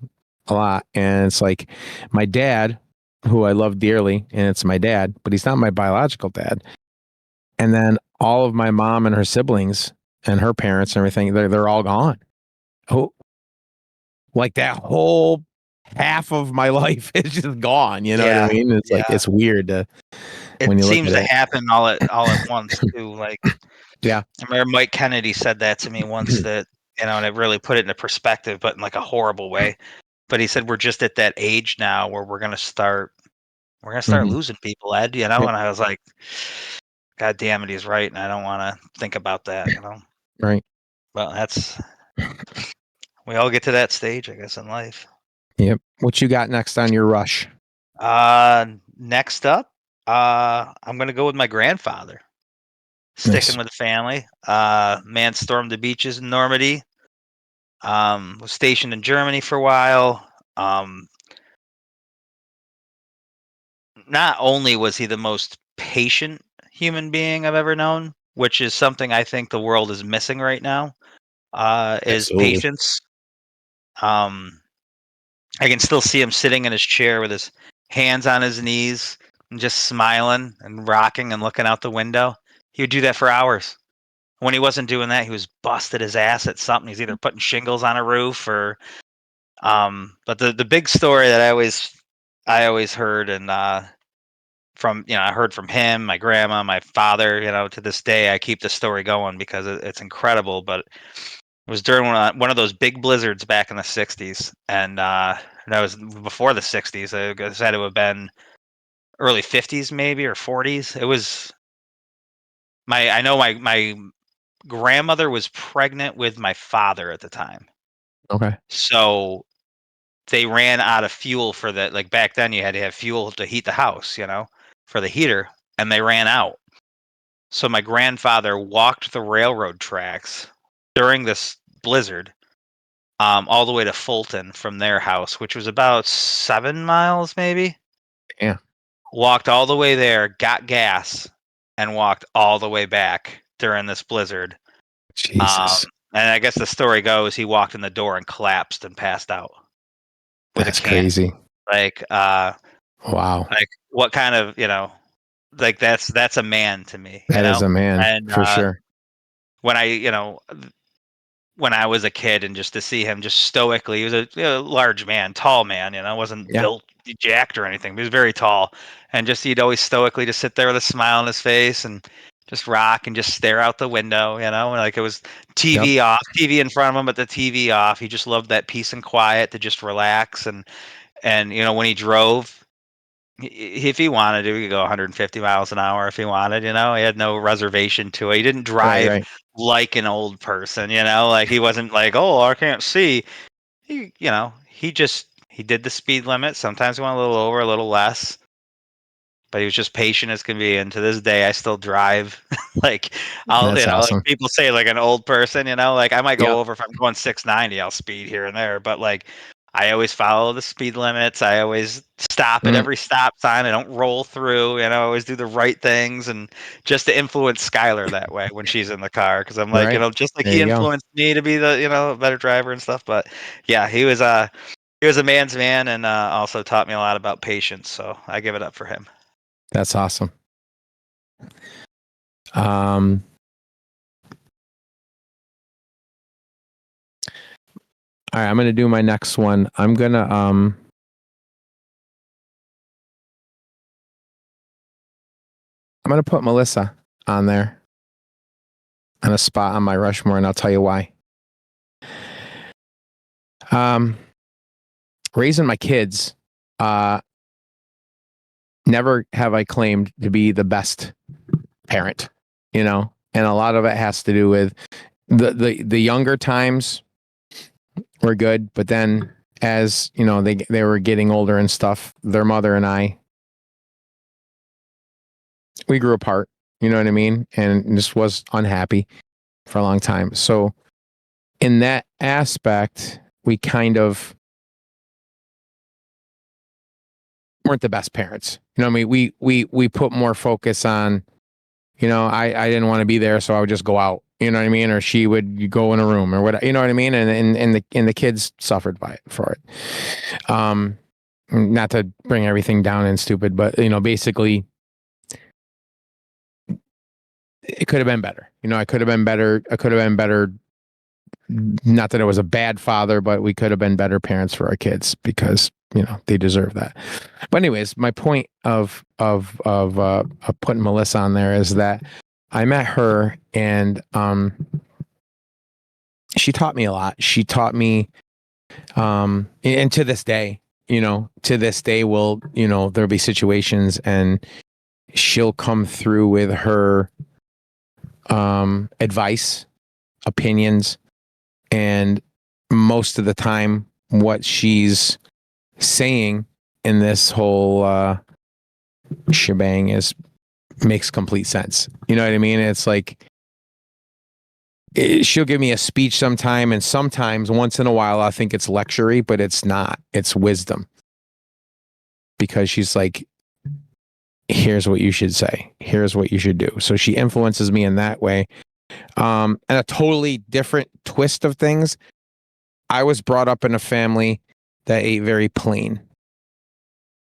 a lot. And it's like my dad, who I love dearly, and it's my dad, but he's not my biological dad. And then all of my mom and her siblings and her parents and everything, they're all gone. Oh, like that whole half of my life is just gone. You know what I Yeah, mean? It's like yeah. it's weird to, when It you look seems at to it. happen all at once too. Like Yeah. I remember Mike Kennedy said that to me once that, and it really put it into perspective, but in like a horrible way. But he said we're just at that age now where we're gonna start Mhm. losing people, Ed, and I was like, God damn it, he's right, and I don't wanna think about that. Right. Well, we all get to that stage, I guess, in life. Yep. What you got next on your rush? Next up, I'm gonna go with my grandfather. Nice. Sticking with the family. Man stormed the beaches in Normandy. Was stationed in Germany for a while. Not only was he the most patient human being I've ever known, which is something I think the world is missing right now, is Absolutely. patience. Um, I can still see him sitting in his chair with his hands on his knees and just smiling and rocking and looking out the window. He would do that for hours. When he wasn't doing that, he was busted his ass at something. He's either putting shingles on a roof or but the big story that I always heard and from I heard from him, my grandma, my father, to this day I keep the story going because it's incredible, but it was during one of those big blizzards back in the 60s, and that was before the 60s. I guess it had to have been early 50s maybe or 40s. It was I know my grandmother was pregnant with my father at the time. Okay. So they ran out of fuel for the like back then you had to have fuel to heat the house, for the heater, and they ran out. So my grandfather walked the railroad tracks during this blizzard, all the way to Fulton from their house, which was about 7 miles maybe. Yeah. Walked all the way there, got gas, and walked all the way back during this blizzard. Um, Jesus. and I guess the story goes he walked in the door and collapsed and passed out with a That's can. crazy. Like, Wow. like what kind of, like that's a man to me, That is a man And for sure. when when I was a kid and just to see him just stoically, he was a large man, tall man, wasn't Yeah. built jacked or anything, but he was very tall. And just he'd always stoically just sit there with a smile on his face and just rock and just stare out the window, and like it was Yep. TV off, TV in front of him, but the TV off. He just loved that peace and quiet to just relax and when he drove, if he wanted to, he could go 150 miles an hour if he wanted. He had no reservation to it. He didn't Right. drive Right. like an old person. Like he wasn't like, oh, I can't see. He did the speed limit. Sometimes he went a little over, a little less, but he was just patient as can be. And to this day, I still drive like I'll, That's like awesome. people say, like an old person, like I might go Yep. over if I'm going 690, I'll speed here and there, but like I always follow the speed limits. I always stop at Mm, every stop sign. I don't roll through, I always do the right things and just to influence Skylar that way when she's in the car. Cause I'm like, right. just like There he you go. influenced me to be the, a better driver and stuff. But yeah, he was a man's man and also taught me a lot about patience. So I give it up for him. That's awesome. Um, all right, I'm gonna do my next one. I'm gonna put Melissa on there on a spot on my Rushmore, and I'll tell you why. Um, Raising my kids, never have I claimed to be the best parent, and a lot of it has to do with the younger times were good, but then as they were getting older and stuff, their mother and I, we grew apart. You know what I mean? And just was unhappy for a long time. So in that aspect, we kind of weren't the best parents. I mean, we put more focus on, I didn't want to be there, so I would just go out. You know what I mean? Or she would go in a room or whatever. You know what I mean? And the kids suffered by it for it. Not to bring everything down and stupid, but basically, it could have been better. I could have been better. I could have been better. Not that I was a bad father, but we could have been better parents for our kids because they deserve that. But anyways, my point of putting Melissa on there is that I met her, and she taught me a lot. She taught me, and to this day, will, there'll be situations, and she'll come through with her advice, opinions, and most of the time what she's saying in this whole shebang makes complete sense. You know what I mean? It's like she'll give me a speech sometime, and sometimes once in a while I think it's lectury, but it's not. It's wisdom. Because she's like, here's what you should say. Here's what you should do. So she influences me in that way. And a totally different twist of things. I was brought up in a family that ate very plain.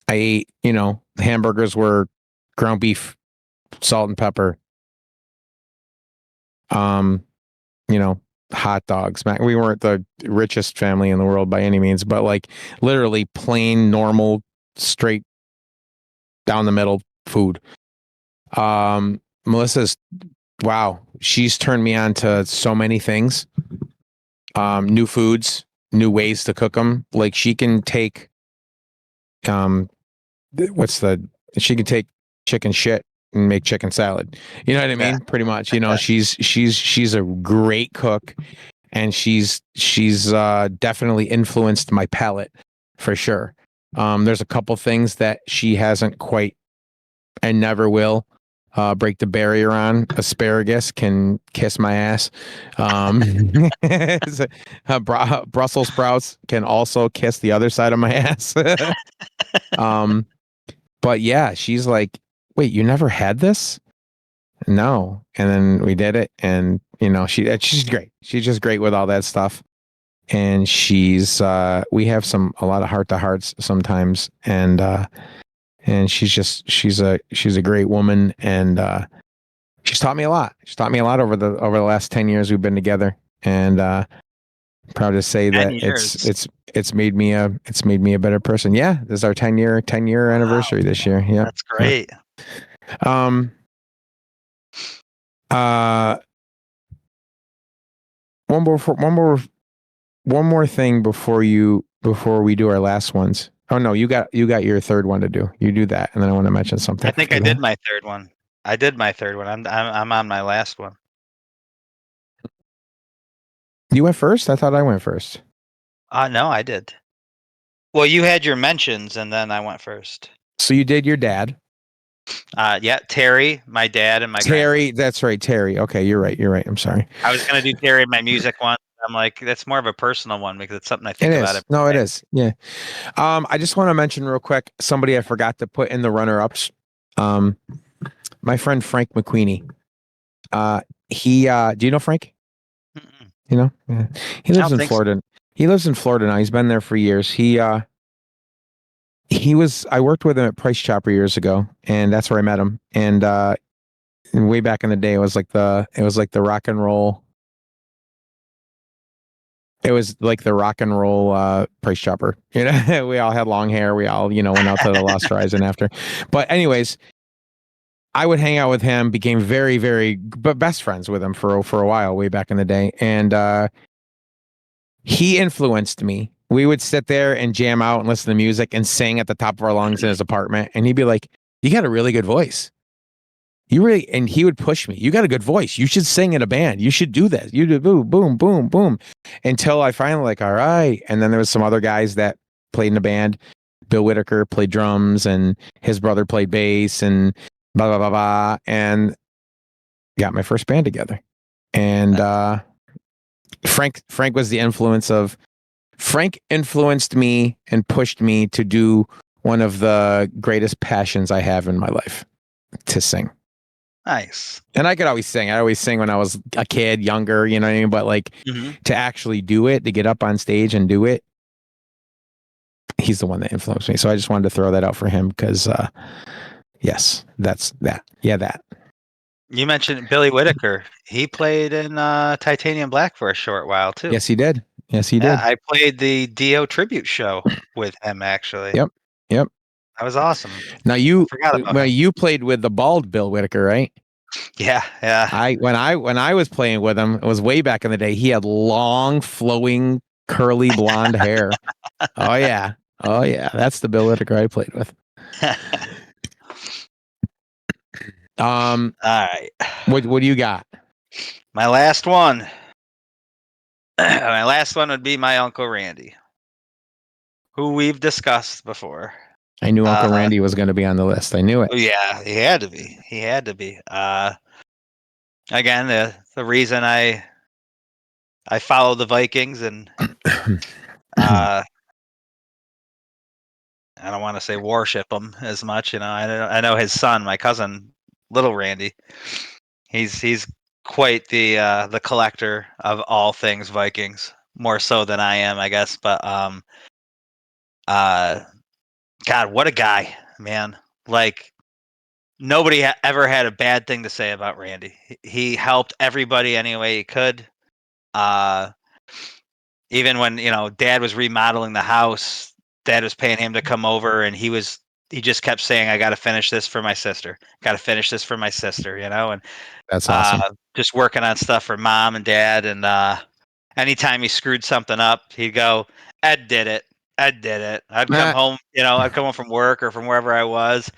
I ate, the hamburgers were ground beef, salt and pepper. Hot dogs. We weren't the richest family in the world by any means, but like literally plain, normal, straight down the middle food. Melissa's, wow, she's turned me on to so many things. New foods, new ways to cook them. Like she can take, she can take chicken shit and make chicken salad. You know what I mean? Pretty much. She's a great cook, and she's definitely influenced my palate for sure. There's a couple things that she hasn't quite and never will break the barrier on. Asparagus can kiss my ass. Brussels sprouts can also kiss the other side of my ass. But yeah, she's like, wait, you never had this? No. And then we did it, and she's great. She's just great with all that stuff. And we have a lot of heart to hearts sometimes, and she's a great woman, and she's taught me a lot. She's taught me a lot over the last 10 years we've been together, and proud to say that it's made me a better person. Yeah, this is our 10 year anniversary this year. Yeah, that's great. Yeah. One more thing before we do our last ones. Oh no, you got your third one to do. You do that, and then I want to mention something. I think I did my third one. I'm on my last one. You went first? I thought I went first. No, I did. Well, you had your mentions, and then I went first. So you did your dad. Yeah, Terry, my dad, and my Terry. That's right, Terry. Okay, you're right. I'm sorry. I was gonna do Terry, my music one. I'm like, that's more of a personal one because it's something I think about. It is. Yeah. I just want to mention real quick somebody I forgot to put in the runner-ups. My friend Frank McQueenie. He. Do you know Frank? Mm-mm. Yeah. He lives in Florida. He lives in Florida now. He's been there for years. I worked with him at Price Chopper years ago, and that's where I met him. And way back in the day, it was like the rock and roll. It was like the rock and roll Price Chopper. We all had long hair. We all, went out to the Lost Horizon after. But anyways, I would hang out with him, became very, very best friends with him for a while, way back in the day. And he influenced me. We would sit there and jam out and listen to music and sing at the top of our lungs in his apartment. And he'd be like, you got a really good voice. And he would push me. You got a good voice. You should sing in a band. You should do this. You do boom, boom, boom, boom. Until I finally like, all right. And then there was some other guys that played in the band. Bill Whitaker played drums, and his brother played bass, and blah, blah, blah, blah. And got my first band together. And Frank was the influence of. Frank influenced me and pushed me to do one of the greatest passions I have in my life, to sing. Nice. And I could always sing. I always sing when I was a kid, younger, you know what I mean? But like to actually do it, to get up on stage and do it, he's the one that influenced me. So I just wanted to throw that out for him because, yes, that's that. Yeah, that. You mentioned Billy Whitaker. He played in Titanium Black for a short while too. Yes, he did. Yes, he Yeah, did. I played the Dio tribute show with him actually. Yep. Yep. That was awesome. Now I forgot about him. you played with the bald Bill Whitaker, right? Yeah, yeah. When I was playing with him, it was way back in the day. He had long, flowing, curly blonde hair. Oh yeah. Oh yeah. That's the Bill Whitaker I played with. All right. What do you got? My last one. My last one would be my Uncle Randy, who we've discussed before. I knew Uncle Randy was going to be on the list. I knew it. Yeah, he had to be. He had to be. Again, the reason I follow the Vikings and I don't want to say worship him as much. I know his son, my cousin, little Randy. He's quite the collector of all things Vikings, more so than I am, I guess. But uh, God, what a guy, man! Like nobody ever had a bad thing to say about Randy. He helped everybody any way he could. Uh, Even when Dad was remodeling the house, Dad was paying him to come over, and he just kept saying, "I got to finish this for my sister. Got to finish this for my sister," and That's awesome. just working on stuff for Mom and Dad. And anytime he screwed something up, he'd go, "Ed did it. Ed did it." I'd come home, I'd come home from work or from wherever I was,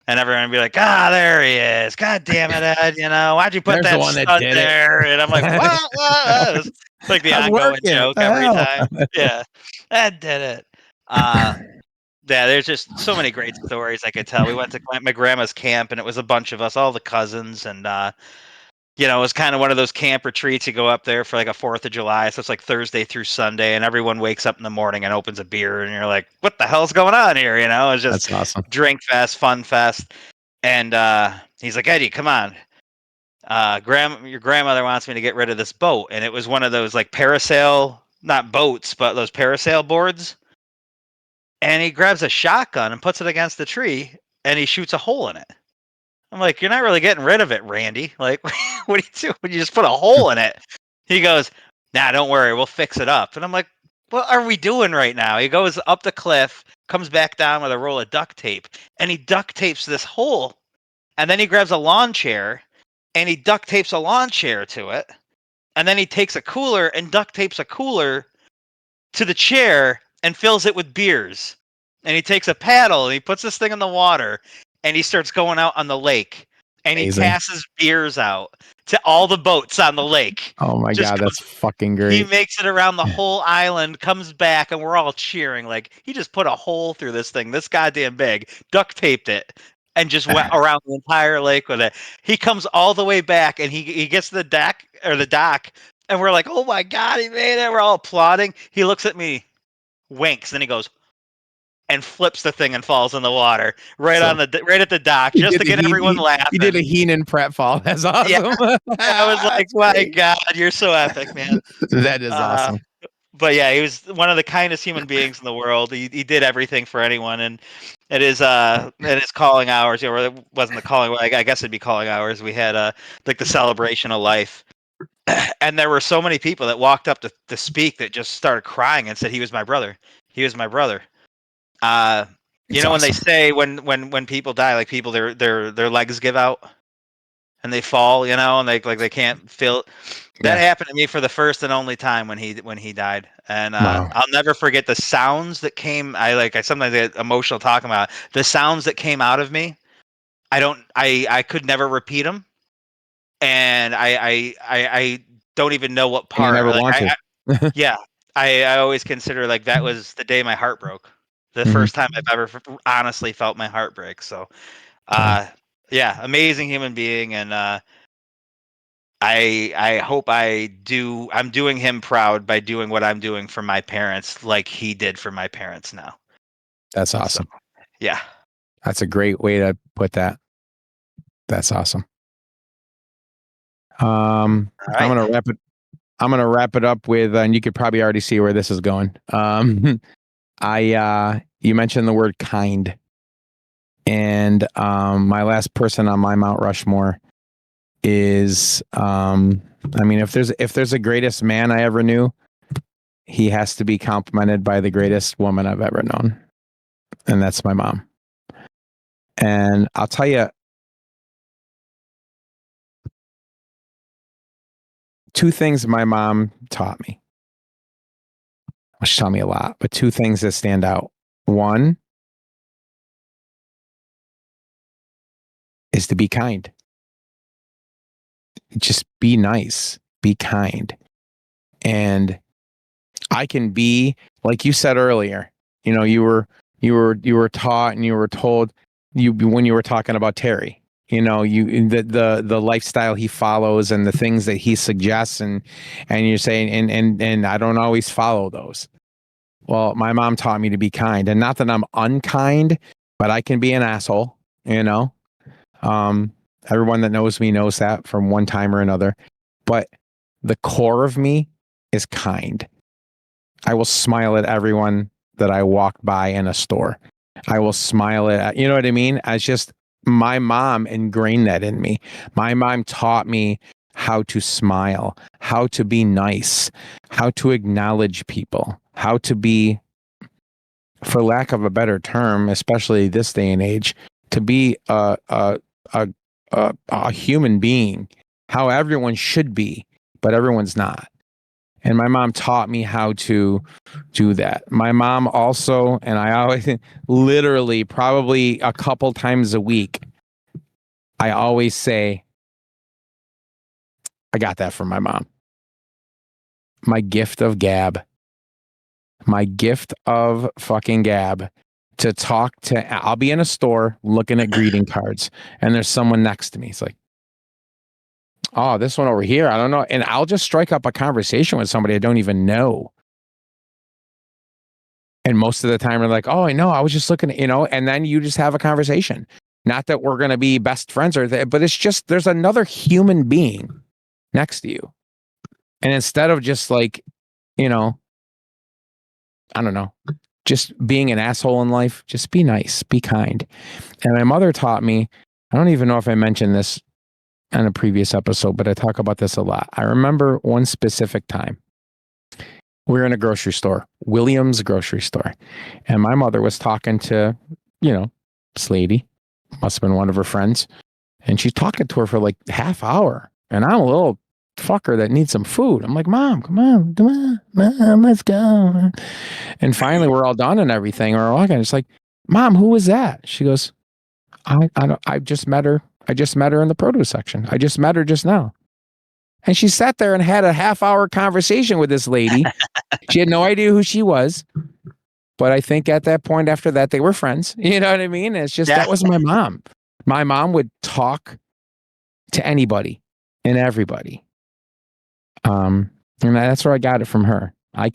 and everyone would be like, "Ah, there he is. God damn it, Ed. Why'd you put There's the that one that stud did it. there?" And I'm like, "What? What?" It's like the I was ongoing working. What joke the every hell? time. Yeah, Ed did it. Uh, yeah, there's just so many great stories I could tell. We went to my grandma's camp, and it was a bunch of us, all the cousins, and it was kind of one of those camp retreats. You go up there for like a 4th of July, so it's like Thursday through Sunday, and everyone wakes up in the morning and opens a beer, and you're like, "What the hell's going on here?" It's just That's awesome. drink fest, fun fest. And he's like, "Eddie, come on. Your grandmother wants me to get rid of this boat." And it was one of those like parasail, not boats, but those parasail boards. And he grabs a shotgun and puts it against the tree, and he shoots a hole in it. I'm like, "You're not really getting rid of it, Randy. Like, what do you do when you just put a hole in it?" He goes, "Nah, don't worry, we'll fix it up." And I'm like, "What are we doing right now?" He goes up the cliff, comes back down with a roll of duct tape, and he duct tapes this hole. And then he grabs a lawn chair and he duct tapes a lawn chair to it. And then he takes a cooler and duct tapes a cooler to the chair and fills it with beers. And he takes a paddle and he puts this thing in the water and he starts going out on the lake. And he Amazing. passes beers out to all the boats on the lake. Oh my Just God, goes, that's fucking he great. makes it around the whole island, comes back, and we're all cheering. Like, he just put a hole through this thing, this goddamn big, duct taped it, and just went around the entire lake with it. He comes all the way back, and he gets to the deck or the dock, and we're like, "Oh my God, he made it." We're all applauding. He looks at me, winks, then he goes and flips the thing and falls in the water right at the dock, just to get everyone He did laughing. a Heenan prep fall. That's Yeah, awesome. I was like, That's "My great. God, you're so epic, man." That is Uh, awesome. but yeah, he was one of the kindest human beings in the world. He did everything for anyone, and it is calling hours. It wasn't the calling. I guess it'd be calling hours. We had like the celebration of life, and there were so many people that walked up to speak that just started crying and said he was my brother. He was my brother. Uh, It's when they awesome. say when people die, like people their legs give out and they fall, and they can't feel. That Yeah. happened to me for the first and only time when he died, and Wow. I'll never forget the sounds that came. I sometimes get emotional talking about it. The sounds that came out of me. I could never repeat them, and I don't even know what And you part. never Like want to. yeah, I always consider like that was the day my heart broke. The Mhm. first time I've ever honestly felt my heart break. So, Wow. yeah, amazing human being, and I hope I'm doing him proud by doing what I'm doing for my parents like he did for my parents now. That's So, awesome. yeah. That's a great way to put that. That's awesome. All I'm right. gonna wrap it. I'm gonna wrap it up with, and you could probably already see where this is going. You mentioned the word kind, and my last person on my Mount Rushmore is, I mean, if there's a greatest man I ever knew, he has to be complimented by the greatest woman I've ever known. And that's my mom. And I'll tell you, two things my mom taught me. She taught me a lot, but two things that stand out. One is to be kind. Just be nice, be kind. And I can be, like you said earlier, you know, you were taught and you were told when you were talking about Terry, you know, the lifestyle he follows and the things that he suggests, and you're saying and I don't always follow those. Well, my mom taught me to be kind, and not that I'm unkind, but I can be an asshole, you know. Everyone that knows me knows that from one time or another. But the core of me is kind. I will smile at everyone that I walk by in a store. I will smile at, you know what I mean? As just my mom ingrained that in me. My mom taught me how to smile, how to be nice, how to acknowledge people, how to be, for lack of a better term, especially this day and age, to be a human being, how everyone should be, but everyone's not. And my mom taught me how to do that. My mom also, and I always, literally, probably a couple times a week, I always say, I got that from my mom. My gift of gab. My gift of fucking gab. To talk to, I'll be in a store looking at greeting cards, and there's someone next to me. It's like, oh, this one over here, I don't know. And I'll just strike up a conversation with somebody I don't even know. And most of the time, we're like, oh, I know, I was just looking at, you know, and then you just have a conversation. Not that we're going to be best friends or that, but it's just, there's another human being next to you. And instead of just like, you know, I don't know, just being an asshole in life, just be nice, be kind. And my mother taught me, I don't even know if I mentioned this in a previous episode, but I talk about this a lot. I remember one specific time. We were in a grocery store, Williams grocery store. And my mother was talking to, you know, this lady, must have been one of her friends. And she's talking to her for like half hour. And I'm a little fucker that needs some food. I'm like, Mom, come on, let's go. And finally we're all done and everything. We're walking. It's like, Mom, who was that? She goes, I just met her. I just met her in the produce section. I just met her just now. And she sat there and had a half-hour conversation with this lady. She had no idea who she was. But I think at that point after that, they were friends. You know what I mean? It's just, that was my mom. My mom would talk to anybody and everybody. And that's where I got it from her. I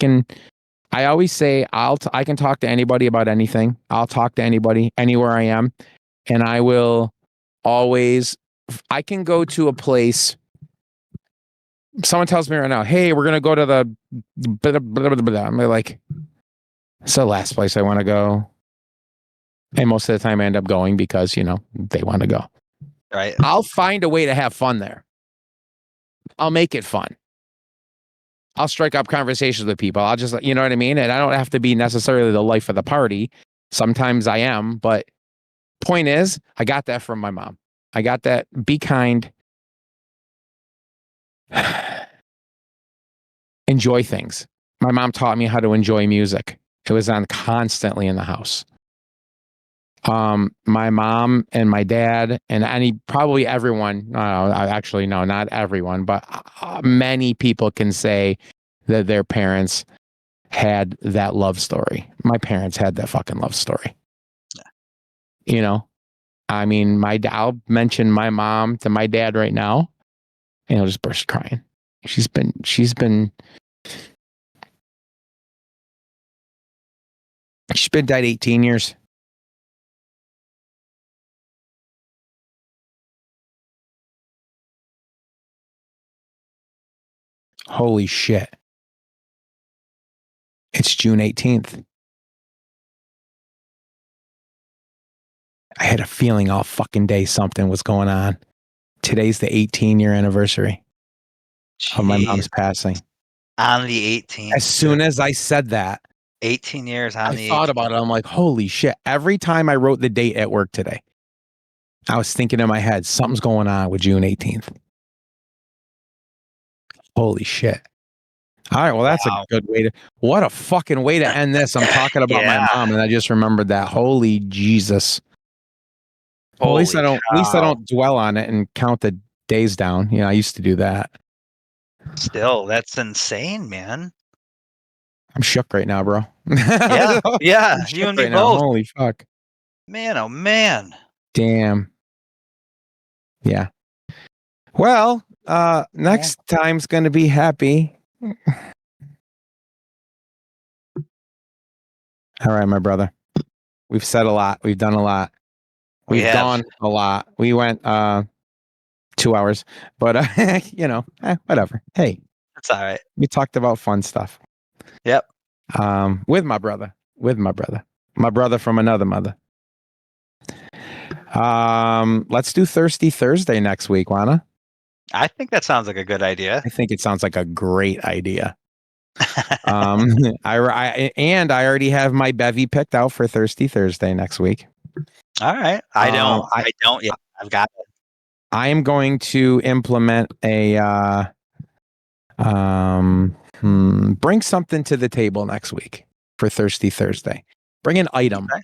always say, I can talk to anybody about anything. I'll talk to anybody, anywhere I am. And I will always, I can go to a place. Someone tells me right now, hey, we're going to go to the, blah, blah, blah, blah. I'm like, it's the last place I want to go. And most of the time I end up going because, you know, they want to go. Right. I'll find a way to have fun there. I'll make it fun. I'll strike up conversations with people. I'll just, you know what I mean? And I don't have to be necessarily the life of the party. Sometimes I am, but point is, I got that from my mom. I got that. Be kind. Enjoy things. My mom taught me how to enjoy music. It was on constantly in the house. My mom and my dad and probably everyone, actually, no, not everyone, but many people can say that their parents had that love story. My parents had that fucking love story. Yeah. You know, I mean, I'll mention my mom to my dad right now and he'll just burst crying. She's been dead 18 years. Holy shit. It's June 18th. I had a feeling all fucking day something was going on. Today's the 18-year anniversary of my mom's passing. On the 18th. As soon as I said that, 18 years on I the thought 18th. about it. I'm like, holy shit. Every time I wrote the date at work today, I was thinking in my head, something's going on with June 18th. Holy shit. All right. Well, that's Wow. a good way to, what a fucking way to end this. I'm talking about my Yeah. mom and I just remembered that. Holy Jesus. Well, at least I Holy don't, at least I cow. don't dwell on it and count the days down. You know, I used to do that. Still, that's insane, man. I'm shook right now, bro. Yeah. Yeah. I'm You shook and me right now. both. Holy fuck. Man, oh man. Damn. Yeah. Well, next time's going to be happy. All right, my brother. We've said a lot. We've done a lot. We We've have. gone a lot. We went 2 hours, but you know, whatever. Hey, It's all right. we talked about fun stuff. Yep. With my brother, my brother from another mother. Let's do Thirsty Thursday next week, wanna? I think that sounds like a good idea. I think it sounds like a great idea. I already have my bevy picked out for Thirsty Thursday next week. All right. I don't yet. I've got it. I am going to implement a bring something to the table next week for Thirsty Thursday. Bring an item, Okay.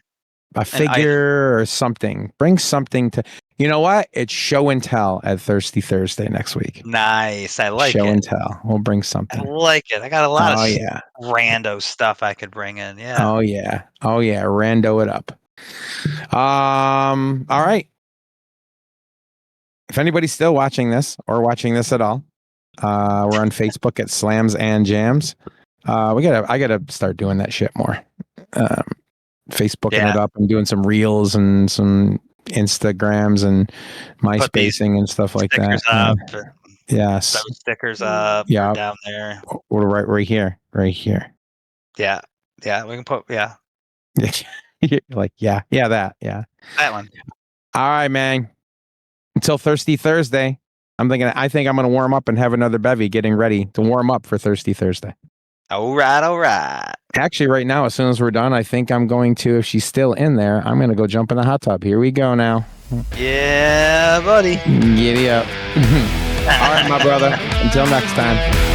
a figure or something. Bring something to, you know what? It's show and tell at Thirsty Thursday next week. Nice. I like Show it. and tell. We'll bring I something. like it. I got a lot Oh of yeah. rando stuff I could bring in. Yeah. Oh yeah. Oh yeah. Rando it up. All right. If anybody's still watching this or watching this at all, we're on Facebook at Slams&Jams. I gotta start doing that shit more. Facebooking it up and doing some reels and some Instagrams and MySpacing and stuff like that. Up, yes. those stickers up. Yeah. Down there. We're right here. Yeah. Yeah. We can put. Yeah. Like that. Yeah. That one. All right, man. Until Thirsty Thursday, I think I'm going to warm up and have another bevy getting ready to warm up for Thirsty Thursday. All right. Actually, right now, as soon as we're done, I think I'm going to, if she's still in there, I'm going to go jump in the hot tub. Here we go now. Yeah, buddy. Giddy up. All right, my brother. Until next time.